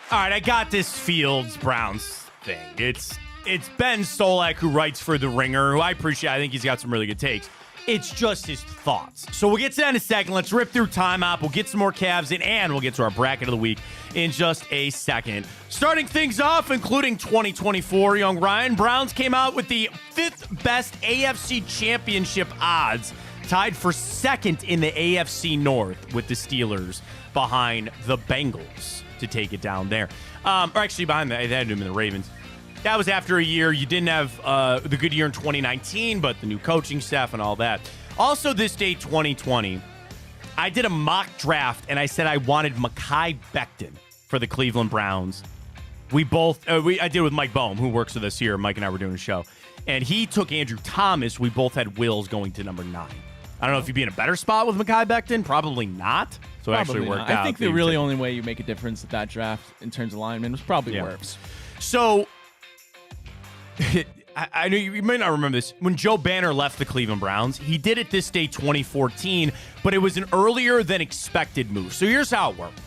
All right, I got this Fields-Browns thing. It's Ben Stolak, who writes for The Ringer, who I appreciate. I think he's got some really good takes. It's just his thoughts. So we'll get to that in a second. Let's rip through timeout. We'll get some more Cavs in, and we'll get to our bracket of the week in just a second. Starting things off, including 2024, young Ryan, Browns came out with the 5th best AFC championship odds, tied for 2nd in the AFC North with the Steelers behind the Bengals to take it down there. Or actually behind they had them in the Ravens. That was after a year. You didn't have the good year in 2019, but the new coaching staff and all that. Also, this day, 2020, I did a mock draft, and I said I wanted Mekhi Becton for the Cleveland Browns. We both, I did with Mike Boehm, who works with us here. Mike and I were doing a show. And he took Andrew Thomas. We both had Wills going to number 9. I don't know if you'd be in a better spot with Mekhi Becton. Probably not. So it actually worked out. I think the really only way you make a difference at that draft in terms of linemen was probably Wirfs. So I know you may not remember this. When Joe Banner left the Cleveland Browns, he did it this day 2014, but it was an earlier than expected move. So here's how it worked.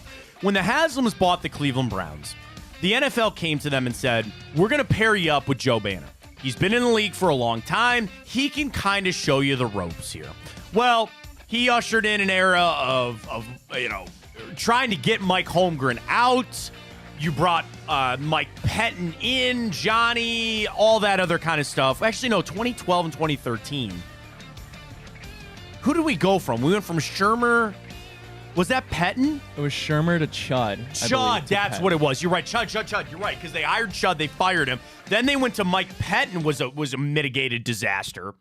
When the Haslams bought the Cleveland Browns, the NFL came to them and said, we're going to pair you up with Joe Banner. He's been in the league for a long time. He can kind of show you the ropes here. Well, he ushered in an era of trying to get Mike Holmgren out. You brought Mike Pettin in, Johnny, all that other kind of stuff. Actually, no, 2012 and 2013. Who did we go from? We went from Shermer. Was that Pettin? It was Shermer to Chud. Chud, that's what it was. You're right. Chud. You're right, because they hired Chud. They fired him. Then they went to Mike Pettin, was a mitigated disaster.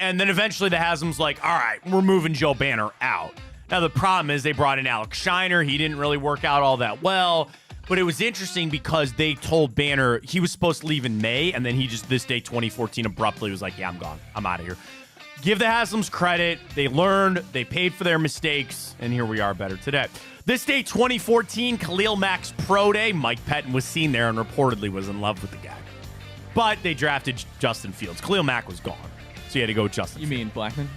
And then eventually the Haslam's like, all right, we're moving Joe Banner out. Now, the problem is they brought in Alex Shiner. He didn't really work out all that well. But it was interesting because they told Banner he was supposed to leave in May, and then he just, this day, 2014, abruptly was like, yeah, I'm gone. I'm out of here. Give the Haslams credit. They learned. They paid for their mistakes, and here we are better today. This day, 2014, Khalil Mack's pro day. Mike Pettin was seen there and reportedly was in love with the guy. But they drafted Justin Fields. Khalil Mack was gone, so you had to go with Justin Fields. You mean Blackman?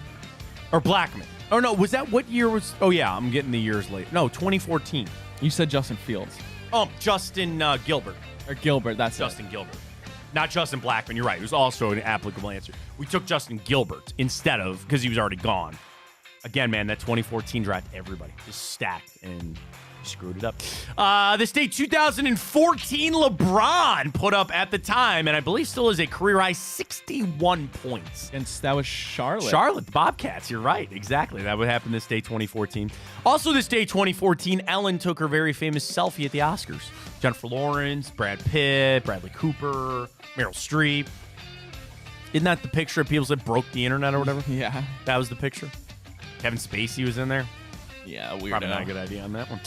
Or Blackman. Oh, no, was that what year was? Oh, yeah, I'm getting the years late. No, 2014. You said Justin Fields. Oh, Justin Gilbert. Or Gilbert, that's Justin Gilbert. Not Justin Blackman, you're right. It was also an applicable answer. We took Justin Gilbert instead of, because he was already gone. Again, man, that 2014 draft, everybody just stacked and screwed it up. This day, 2014, LeBron put up at the time, and I believe still is a career high, 61 points. And that was Charlotte. Charlotte, the Bobcats, you're right. Exactly. That would happen this day, 2014. Also this day, 2014, Ellen took her very famous selfie at the Oscars. Jennifer Lawrence, Brad Pitt, Bradley Cooper, Meryl Streep. Isn't that the picture of people that broke the internet or whatever? Yeah. That was the picture. Kevin Spacey was in there. Yeah, weird. Probably not a good idea on that one.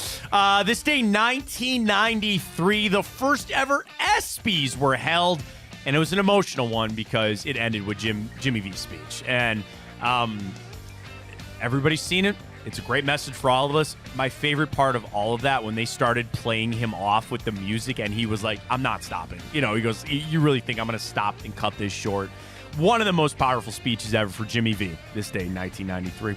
This day, 1993, the first ever ESPYs were held, and it was an emotional one because it ended with Jimmy V's speech. And everybody's seen it. It's a great message for all of us. My favorite part of all of that, when they started playing him off with the music, and he was like, I'm not stopping. You know, he goes, you really think I'm going to stop and cut this short? One of the most powerful speeches ever for Jimmy V this day, 1993.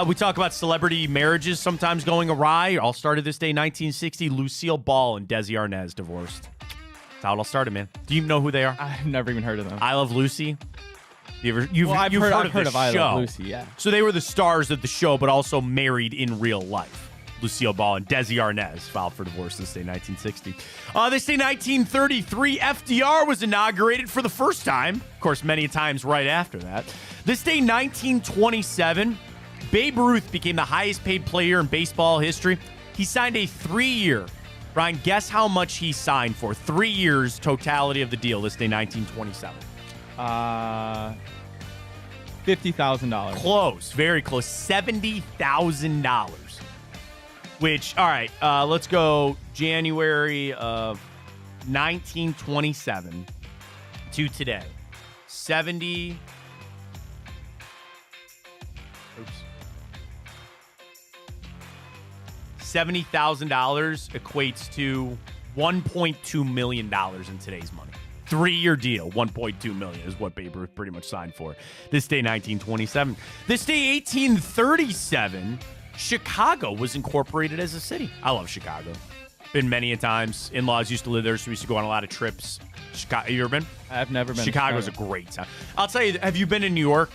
We talk about celebrity marriages sometimes going awry. All started this day, 1960. Lucille Ball and Desi Arnaz divorced. That's how it all started, man. Do you know who they are? I've never even heard of them. I Love Lucy. You've I've heard of I Love Lucy, yeah. So they were the stars of the show, but also married in real life. Lucille Ball and Desi Arnaz filed for divorce this day, 1960. This day, 1933, FDR was inaugurated for the first time. Of course, many times right after that. This day, 1927, Babe Ruth became the highest paid player in baseball history. He signed a 3-year. Ryan, guess how much he signed for? 3 years, totality of the deal, this day, 1927. $50,000. Close, very close. $70,000. Which, all right, let's go January of 1927 to today. $70,000 equates to $1.2 million in today's money. 3-year deal, $1.2 million is what Babe Ruth pretty much signed for. This day, 1927. This day, 1837, Chicago was incorporated as a city. I love Chicago. Been many a times. In-laws used to live there, so we used to go on a lot of trips. Chicago, have you ever been? I've never been. Chicago's a great town. I'll tell you, have you been to New York?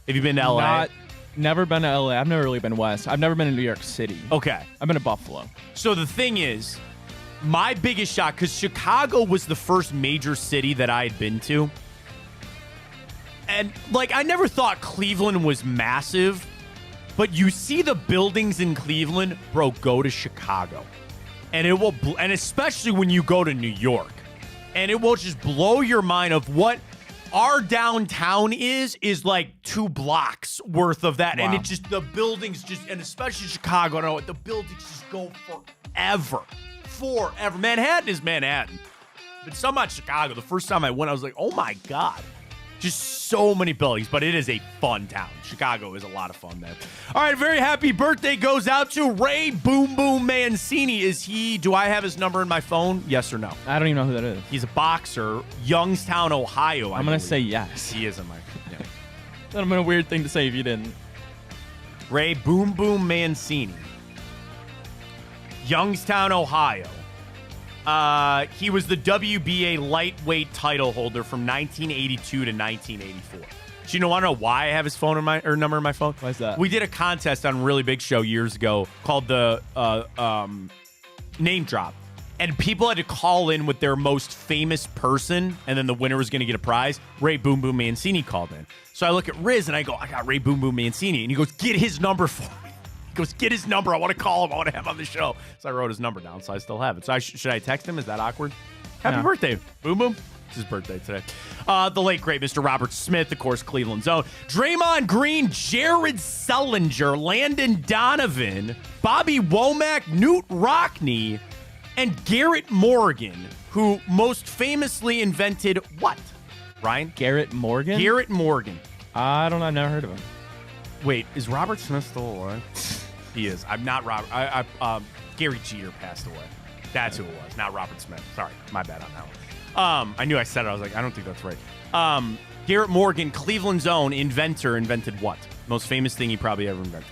Have you been to LA? Never been to LA. I've never really been west. I've never been to New York City. Okay. I've been to Buffalo. So the thing is, my biggest shock, because Chicago was the first major city that I had been to. And, like, I never thought Cleveland was massive, but you see the buildings in Cleveland, bro, go to Chicago. And it will, and especially when you go to New York, and it will just blow your mind of what our downtown is like 2 blocks worth of that. Wow. And it just, the buildings just, and especially Chicago, I don't know, the buildings just go forever. Manhattan is Manhattan. But somehow Chicago, the first time I went, I was like, oh my God. Just so many buildings, but it is a fun town. Chicago is a lot of fun there. All right, very happy birthday goes out to Ray Boom Boom Mancini. Do I have his number in my phone? Yes or no? I don't even know who that is. He's a boxer, Youngstown, Ohio. I'm going to say yes. He is in my yeah. That would have been a weird thing to say if you didn't. Ray Boom Boom Mancini. Youngstown, Ohio. He was the WBA lightweight title holder from 1982 to 1984. Do you want to know why I have his phone in my number in my phone? Why is that? We did a contest on Really Big Show years ago called the Name Drop, and people had to call in with their most famous person, and then the winner was going to get a prize. Ray Boom Boom Mancini called in, so I look at Riz and I go, I got Ray Boom Boom Mancini, and he goes, get his number for me. Goes, get his number. I want to call him. I want to have him on the show. So I wrote his number down, so I still have it. So should I text him? Is that awkward? Happy birthday, Boom Boom. It's his birthday today. The late, great Mr. Robert Smith, of course, Cleveland's own. Draymond Green, Jared Sullinger, Landon Donovan, Bobby Womack, Newt Rockne, and Garrett Morgan, who most famously invented what? Ryan? Garrett Morgan? Garrett Morgan. I don't know. I've never heard of him. Wait, is Robert Smith still alive? He is. I'm not Robert. Gary Jeter passed away. That's who it was, not Robert Smith. Sorry, my bad on that one. I knew I said it. I was like, I don't think that's right. Garrett Morgan, Cleveland's own inventor, invented what? Most famous thing he probably ever invented.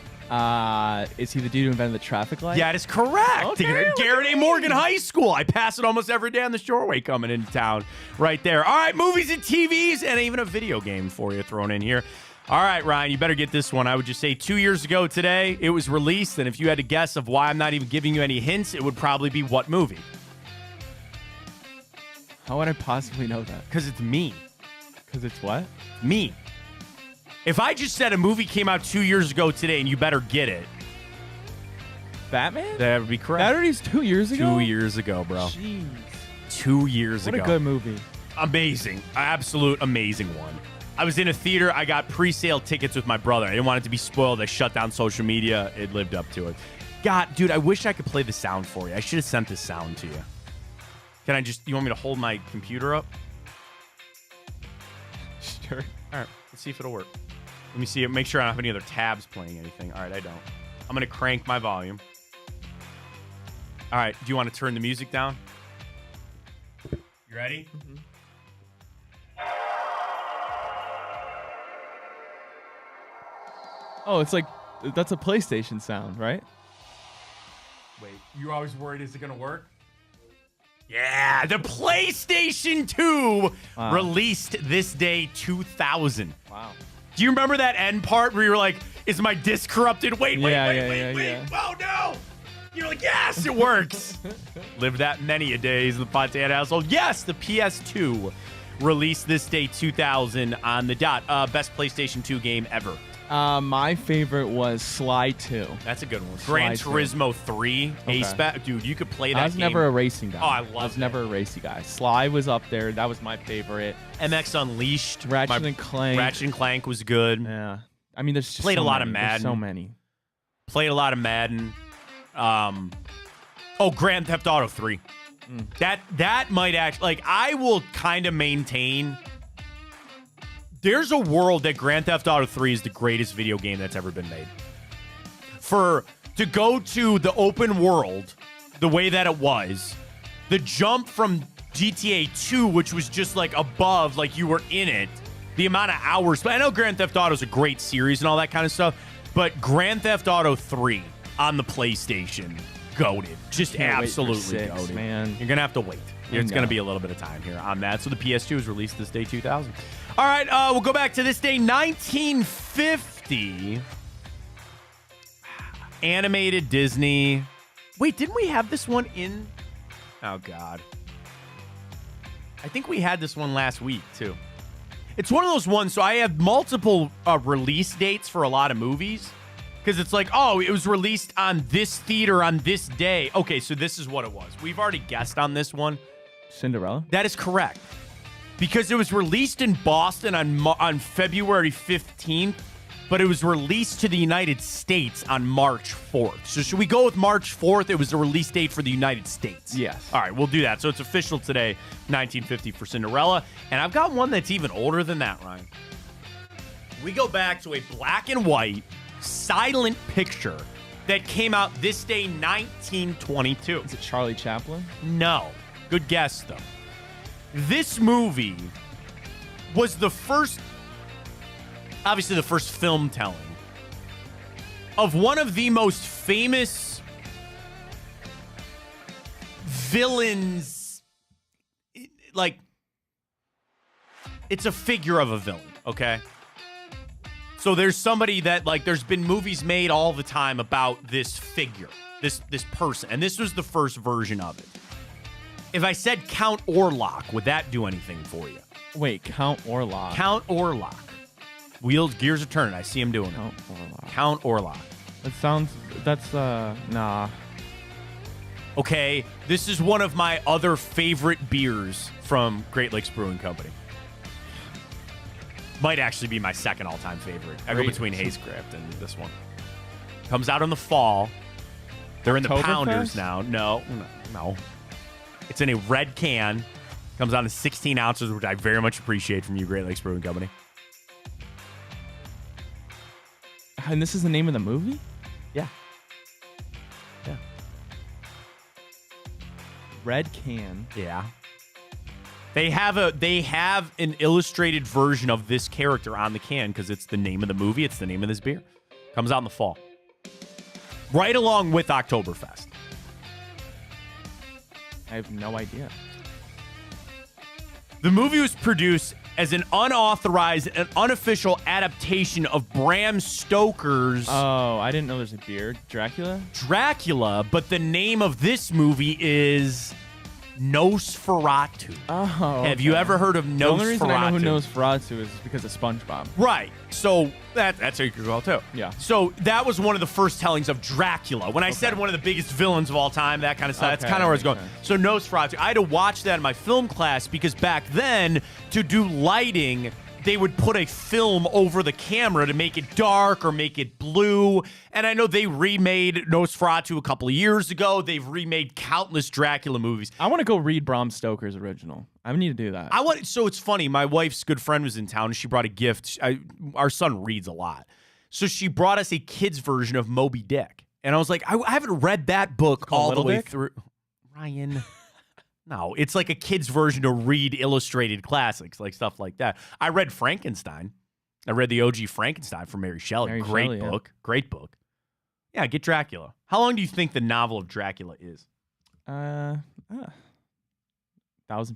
Is he the dude who invented the traffic light? Yeah, that is correct. Okay, Garrett A. Morgan High School. I pass it almost every day on the shoreway coming into town. Right there. All right, movies and TVs, and even a video game for you thrown in here. All right, Ryan, you better get this one. I would just say 2 years ago today, it was released, and if you had to guess of why I'm not even giving you any hints, it would probably be what movie? How would I possibly know that? Because it's me. Because it's what? Me. If I just said a movie came out 2 years ago today, and you better get it. Batman? That would be correct. That already 2 years ago? 2 years ago, bro. Jeez. 2 years ago. What a good movie. Amazing. Absolute amazing one. I was in a theater. I got pre-sale tickets with my brother. I didn't want it to be spoiled. I shut down social media. It lived up to it. God, dude, I wish I could play the sound for you. I should have sent this sound to you. Can I just, you want me to hold my computer up? Sure. All right, let's see if it'll work. Let me see it. Make sure I don't have any other tabs playing anything. All right, I don't. I'm going to crank my volume. All right, do you want to turn the music down? You ready? Mm-hmm. Oh, it's like, that's a PlayStation sound, right? Wait, you're always worried, is it going to work? Yeah, the PlayStation 2 released this day 2000. Wow. Do you remember that end part where you're like, is my disc corrupted? Wait. Oh, no. You're like, yes, it works. Lived that many a days in the Fontana household. Yes, the PS2 released this day 2000 on the dot. Best PlayStation 2 game ever. My favorite was Sly 2. That's a good one. Gran Turismo 3. Okay. Ace Dude, you could play that I was game. never a racing guy. Oh, I love I was never a racing guy. Sly was up there. That was my favorite. MX Unleashed. Ratchet and Clank. Ratchet and Clank was good. Yeah. I mean, there's just Played so a lot many. of Madden. There's so many. Played a lot of Madden. Grand Theft Auto 3. That might actually, like, I will kind of maintain there's a world that Grand Theft Auto 3 is the greatest video game that's ever been made. To go to the open world the way that it was, the jump from GTA 2, which was just like above, like you were in it, the amount of hours. But I know Grand Theft Auto is a great series and all that kind of stuff, but Grand Theft Auto 3 on the PlayStation goated. Just Can't wait for absolutely 6, goated. man. You're going to have to wait. It's going to be a little bit of time here on that. So the PS2 was released this day, 2000. All right, we'll go back to this day, 1950. Animated Disney. Wait, didn't we have this one in? Oh, God. I think we had this one last week, too. It's one of those ones, so I have multiple release dates for a lot of movies. Because it's like, oh, it was released on this theater on this day. Okay, so this is what it was. We've already guessed on this one. Cinderella? That is correct. Because it was released in Boston on February 15th, but it was released to the United States on March 4th. So should we go with March 4th? It was the release date for the United States. Yes. All right, we'll do that. So it's official today, 1950 for Cinderella. And I've got one that's even older than that, Ryan. We go back to a black and white silent picture that came out this day, 1922. Is it Charlie Chaplin? No. Good guess, though. This movie was the first, obviously the first film telling of one of the most famous villains. Like, it's a figure of a villain, okay? So there's somebody that, like, there's been movies made all the time about this figure, this person, and this was the first version of it. If I said Count Orlok, would that do anything for you? Wait, Count Orlok. Count Orlok. Wheels, gears are turning. I see him doing Count it. Orlok. Count Orlok. Nah. Okay, this is one of my other favorite beers from Great Lakes Brewing Company. Might actually be my second all-time favorite. I go between Hazecraft and this one. Comes out in the fall. They're in the Pounders now. No. It's in a red can. Comes out in 16 ounces, which I very much appreciate from you, Great Lakes Brewing Company. And this is the name of the movie? Yeah. Red can. Yeah. They have an illustrated version of this character on the can because it's the name of the movie. It's the name of this beer. Comes out in the fall. Right along with Oktoberfest. I have no idea. The movie was produced as an unauthorized and unofficial adaptation of Bram Stoker's Oh, I didn't know there's a beer. Dracula? Dracula, but the name of this movie is Nosferatu. Oh, Have you ever heard of Nosferatu? The only reason I know who Nosferatu is because of SpongeBob. Right. So that's how you could go too. Yeah. So that was one of the first tellings of Dracula. When I said one of the biggest villains of all time, that kind of stuff, that's kind of where I was going. So Nosferatu. I had to watch that in my film class because back then, to do lighting, they would put a film over the camera to make it dark or make it blue. And I know they remade Nosferatu a couple of years ago. They've remade countless Dracula movies. I want to go read Bram Stoker's original. I need to do that. So it's funny. My wife's good friend was in town and she brought a gift. Our son reads a lot. So she brought us a kid's version of Moby Dick. And I was like, I haven't read that book all the way through. Ryan. No, it's like a kid's version to read illustrated classics, like stuff like that. I read Frankenstein. I read the OG Frankenstein from Mary Shelley. Great book. Great book. Yeah, get Dracula. How long do you think the novel of Dracula is? 1,000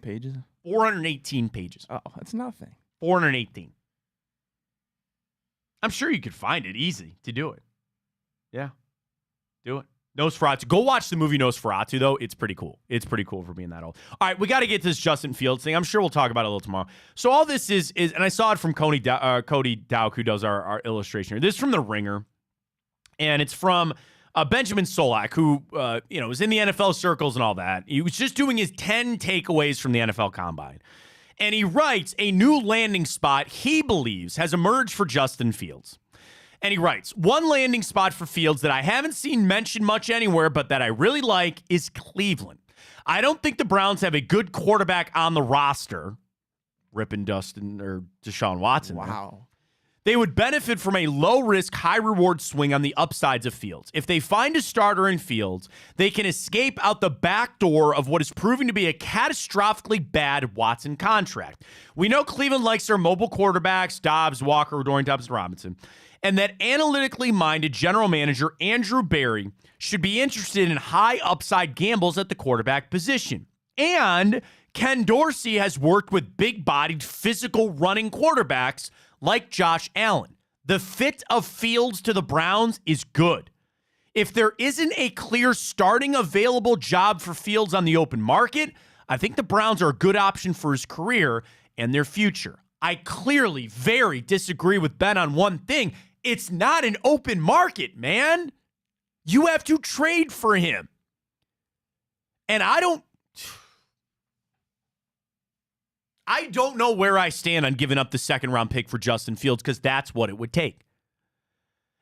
pages. 418 pages. Oh, that's nothing. 418. I'm sure you could find it easy to do it. Yeah. Do it. Nosferatu. Go watch the movie Nosferatu, though. It's pretty cool. It's pretty cool for being that old. All right, we got to get to this Justin Fields thing. I'm sure we'll talk about it a little tomorrow. So all this is and I saw it from Cody Dowk, who does our illustration here. This is from The Ringer, and it's from Benjamin Solak, who was in the NFL circles and all that. He was just doing his 10 takeaways from the NFL Combine. And he writes, a new landing spot he believes has emerged for Justin Fields. And he writes, one landing spot for Fields that I haven't seen mentioned much anywhere, but that I really like is Cleveland. I don't think the Browns have a good quarterback on the roster. Ripping Dustin or Deshaun Watson. Wow. They would benefit from a low-risk, high-reward swing on the upsides of Fields. If they find a starter in Fields, they can escape out the back door of what is proving to be a catastrophically bad Watson contract. We know Cleveland likes their mobile quarterbacks, Dobbs, Walker, Dorian Thompson, Robinson. and that analytically minded general manager Andrew Berry should be interested in high upside gambles at the quarterback position. And Ken Dorsey has worked with big-bodied, physical running quarterbacks like Josh Allen. The fit of Fields to the Browns is good. If there isn't a clear starting available job for Fields on the open market, I think the Browns are a good option for his career and their future. I clearly very disagree with Ben on one thing. It's not an open market, man. You have to trade for him. And I don't know where I stand on giving up the second-round pick for Justin Fields because that's what it would take.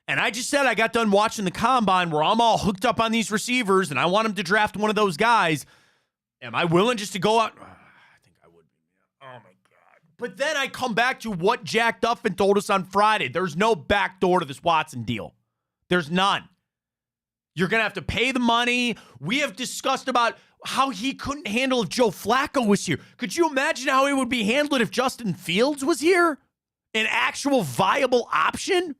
And I just said I got done watching the combine where I'm all hooked up on these receivers and I want him to draft one of those guys. Am I willing just to go out? I think I would be. Oh, my God. But then I come back to what Jack Duffin told us on Friday. There's no backdoor to this Watson deal. There's none. You're going to have to pay the money. We have discussed about how he couldn't handle if Joe Flacco was here. Could you imagine how it would be handled if Justin Fields was here? An actual viable option?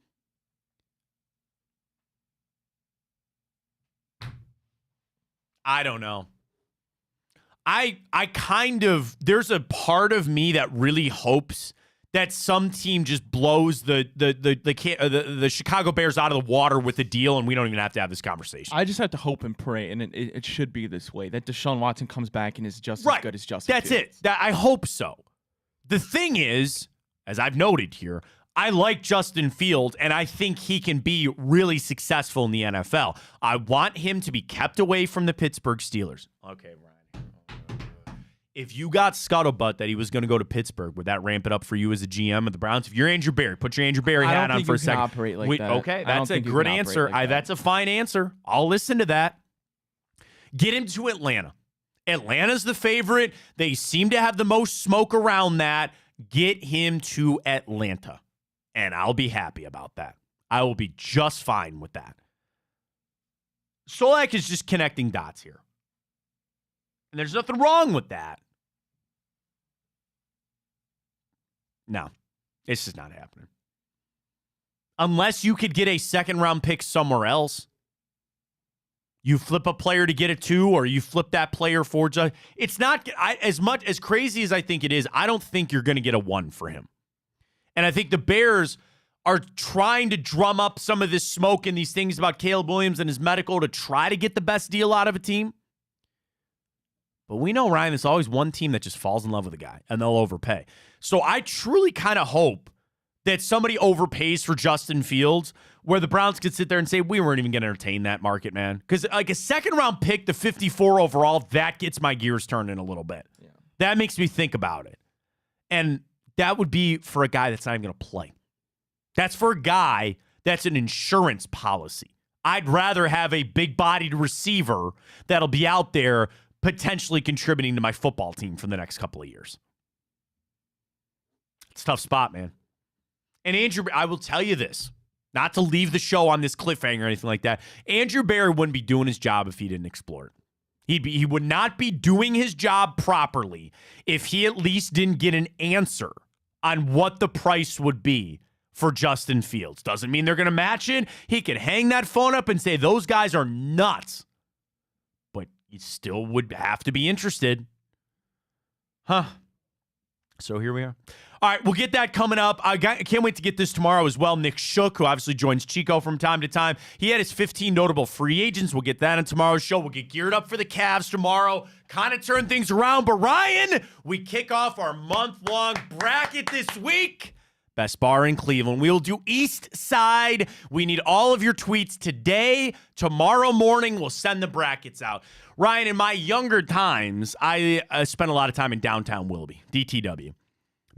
I don't know. I kind of, there's a part of me that really hopes that some team just blows the Chicago Bears out of the water with a deal, and we don't even have to have this conversation. I just have to hope and pray, and it should be this way, that Deshaun Watson comes back and is just as good as Justin Fields. That's it. I hope so. The thing is, as I've noted here, I like Justin Fields, and I think he can be really successful in the NFL. I want him to be kept away from the Pittsburgh Steelers. Okay, Ryan. If you got scuttlebutt that he was going to go to Pittsburgh, would that ramp it up for you as a GM of the Browns? If you're Andrew Berry, put your Andrew Berry hat on for a second. Operate like that. Okay, that's a good answer. That's a fine answer. I'll listen to that. Get him to Atlanta. Atlanta's the favorite. They seem to have the most smoke around that. Get him to Atlanta, and I'll be happy about that. I will be just fine with that. Solak is just connecting dots here. And there's nothing wrong with that. No, it's just not happening. Unless you could get a second-round pick somewhere else. You flip a player to get a 2, or you flip that player for just... It's not... as much as crazy as I think it is, I don't think you're going to get a 1 for him. And I think the Bears are trying to drum up some of this smoke and these things about Caleb Williams and his medical to try to get the best deal out of a team. But we know, Ryan, there's always one team that just falls in love with a guy, and they'll overpay. So I truly kind of hope that somebody overpays for Justin Fields, where the Browns could sit there and say, we weren't even going to entertain that market, man. Because like a second-round pick to 54 overall, that gets my gears turning a little bit. Yeah. That makes me think about it. And that would be for a guy that's not even going to play. That's for a guy that's an insurance policy. I'd rather have a big-bodied receiver that'll be out there potentially contributing to my football team for the next couple of years. It's a tough spot, man. And Andrew, I will tell you this, not to leave the show on this cliffhanger or anything like that. Andrew Berry wouldn't be doing his job if he didn't explore it. He would not be doing his job properly if he at least didn't get an answer on what the price would be for Justin Fields. Doesn't mean they're going to match it. He could hang that phone up and say, those guys are nuts. But you still would have to be interested. Huh. So here we are. All right, we'll get that coming up. I can't wait to get this tomorrow as well. Nick Shook, who obviously joins Chico from time to time. He had his 15 notable free agents. We'll get that in tomorrow's show. We'll get geared up for the Cavs tomorrow. Kind of turn things around. But Ryan, we kick off our month-long bracket this week. Best bar in Cleveland. We'll do East Side. We need all of your tweets today. Tomorrow morning, we'll send the brackets out. Ryan, in my younger times, I spent a lot of time in downtown Willoughby, DTW.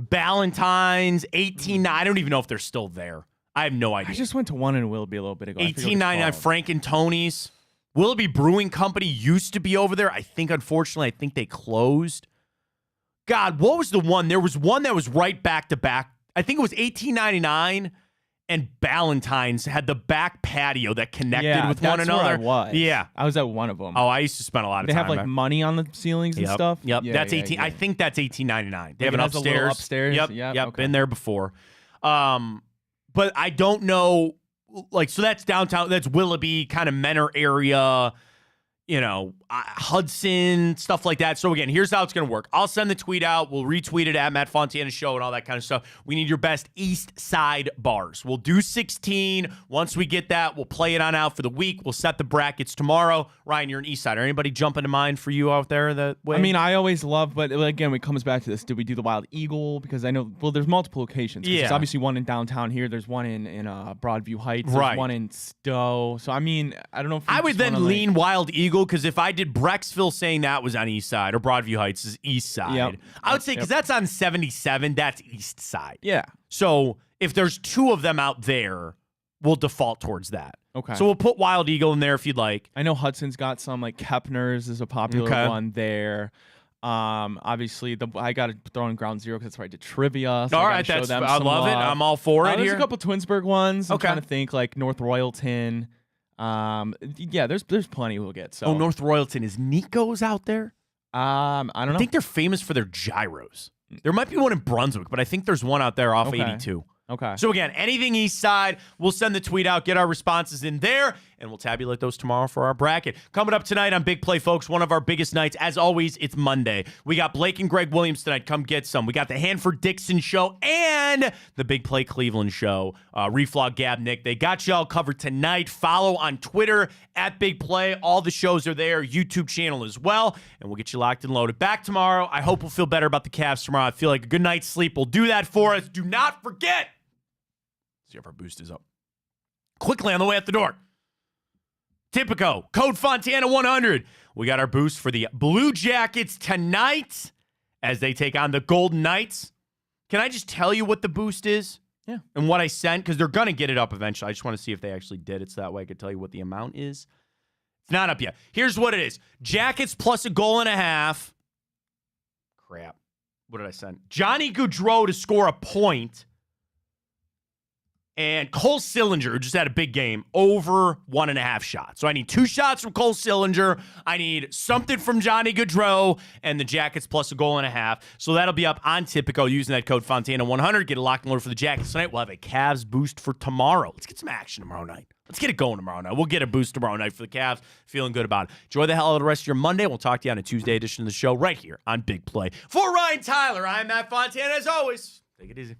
Ballantines, 18, I don't even know if they're still there. I have no idea. I just went to one in Willoughby a little bit ago. 1899 Frank and Tony's. Willoughby Brewing Company used to be over there. I think, unfortunately, they closed. God, what was the one? There was one that was right back to back. I think it was 1899 and Ballantines had the back patio that connected with one another. Where I was. Yeah. I was at one of them. Oh, I used to spend a lot of time. They have like money on the ceilings and stuff? Yep. Yeah, that's 18. Yeah. I think that's 1899. They have an upstairs. Upstairs. Yep. Okay. Been there before. but I don't know. Like, so that's downtown. That's Willoughby, kind of Menor area. Hudson, stuff like that. So again, here's how it's going to work. I'll send the tweet out. We'll retweet it at Matt Fontana Show and all that kind of stuff. We need your best East Side bars. We'll do 16. Once we get that, we'll play it on out for the week. We'll set the brackets tomorrow. Ryan, you're an East Sider. Anybody jumping to mind for you out there that way? I mean, I always love, but again, it comes back to this. Did we do the Wild Eagle? Because I know, there's multiple locations. There's obviously one in downtown here. There's one in Broadview Heights. There's one in Stowe. So, I mean, I don't know if I would then lean Wild Eagle, because if I did Brecksville saying that was on East Side, or Broadview Heights is East Side, I would say, because that's on 77, that's East Side. Yeah. So if there's two of them out there, we'll default towards that. Okay. So we'll put Wild Eagle in there if you'd like. I know Hudson's got some, like Kepner's is a popular one there. Obviously, I got to throw in Ground Zero because that's where I did trivia. So all right, I love it. I'm all for it. There's a couple Twinsburg ones. I'm Okay. trying to think, like North Royalton. There's plenty we'll get. So North Royalton, is Nico's out there? I don't know. I think they're famous for their gyros. There might be one in Brunswick, but I think there's one out there off 82. Okay. So again, anything East Side, we'll send the tweet out, get our responses in there, and we'll tabulate those tomorrow for our bracket. Coming up tonight on Big Play, folks, one of our biggest nights. As always, it's Monday. We got Blake and Greg Williams tonight. Come get some. We got the Hanford Dixon Show and the Big Play Cleveland Show. Reflog, Gab, Nick. They got y'all covered tonight. Follow on Twitter at Big Play. All the shows are there. YouTube channel as well. And we'll get you locked and loaded. Back tomorrow. I hope we'll feel better about the Cavs tomorrow. I feel like a good night's sleep will do that for us. Do not forget. See if our boost is up. Quickly on the way out the door. Tipico, code Fontana 100. We got our boost for the Blue Jackets tonight as they take on the Golden Knights. Can I just tell you what the boost is? Yeah. And what I sent? Because they're going to get it up eventually. I just want to see if they actually did it so that way I could tell you what the amount is. It's not up yet. Here's what it is. Jackets plus a goal and a half. Crap. What did I send? Johnny Gaudreau to score a point. And Cole Sillinger, who just had a big game, over 1.5 shots. So I need 2 shots from Cole Sillinger. I need something from Johnny Gaudreau and the Jackets plus a goal and a half. So that'll be up on Tipico using that code Fontana 100. Get a locked and loaded for the Jackets tonight. We'll have a Cavs boost for tomorrow. Let's get some action tomorrow night. Let's get it going tomorrow night. We'll get a boost tomorrow night for the Cavs. Feeling good about it. Enjoy the hell of the rest of your Monday. We'll talk to you on a Tuesday edition of the show right here on Big Play. For Ryan Tyler, I'm Matt Fontana. As always, take it easy.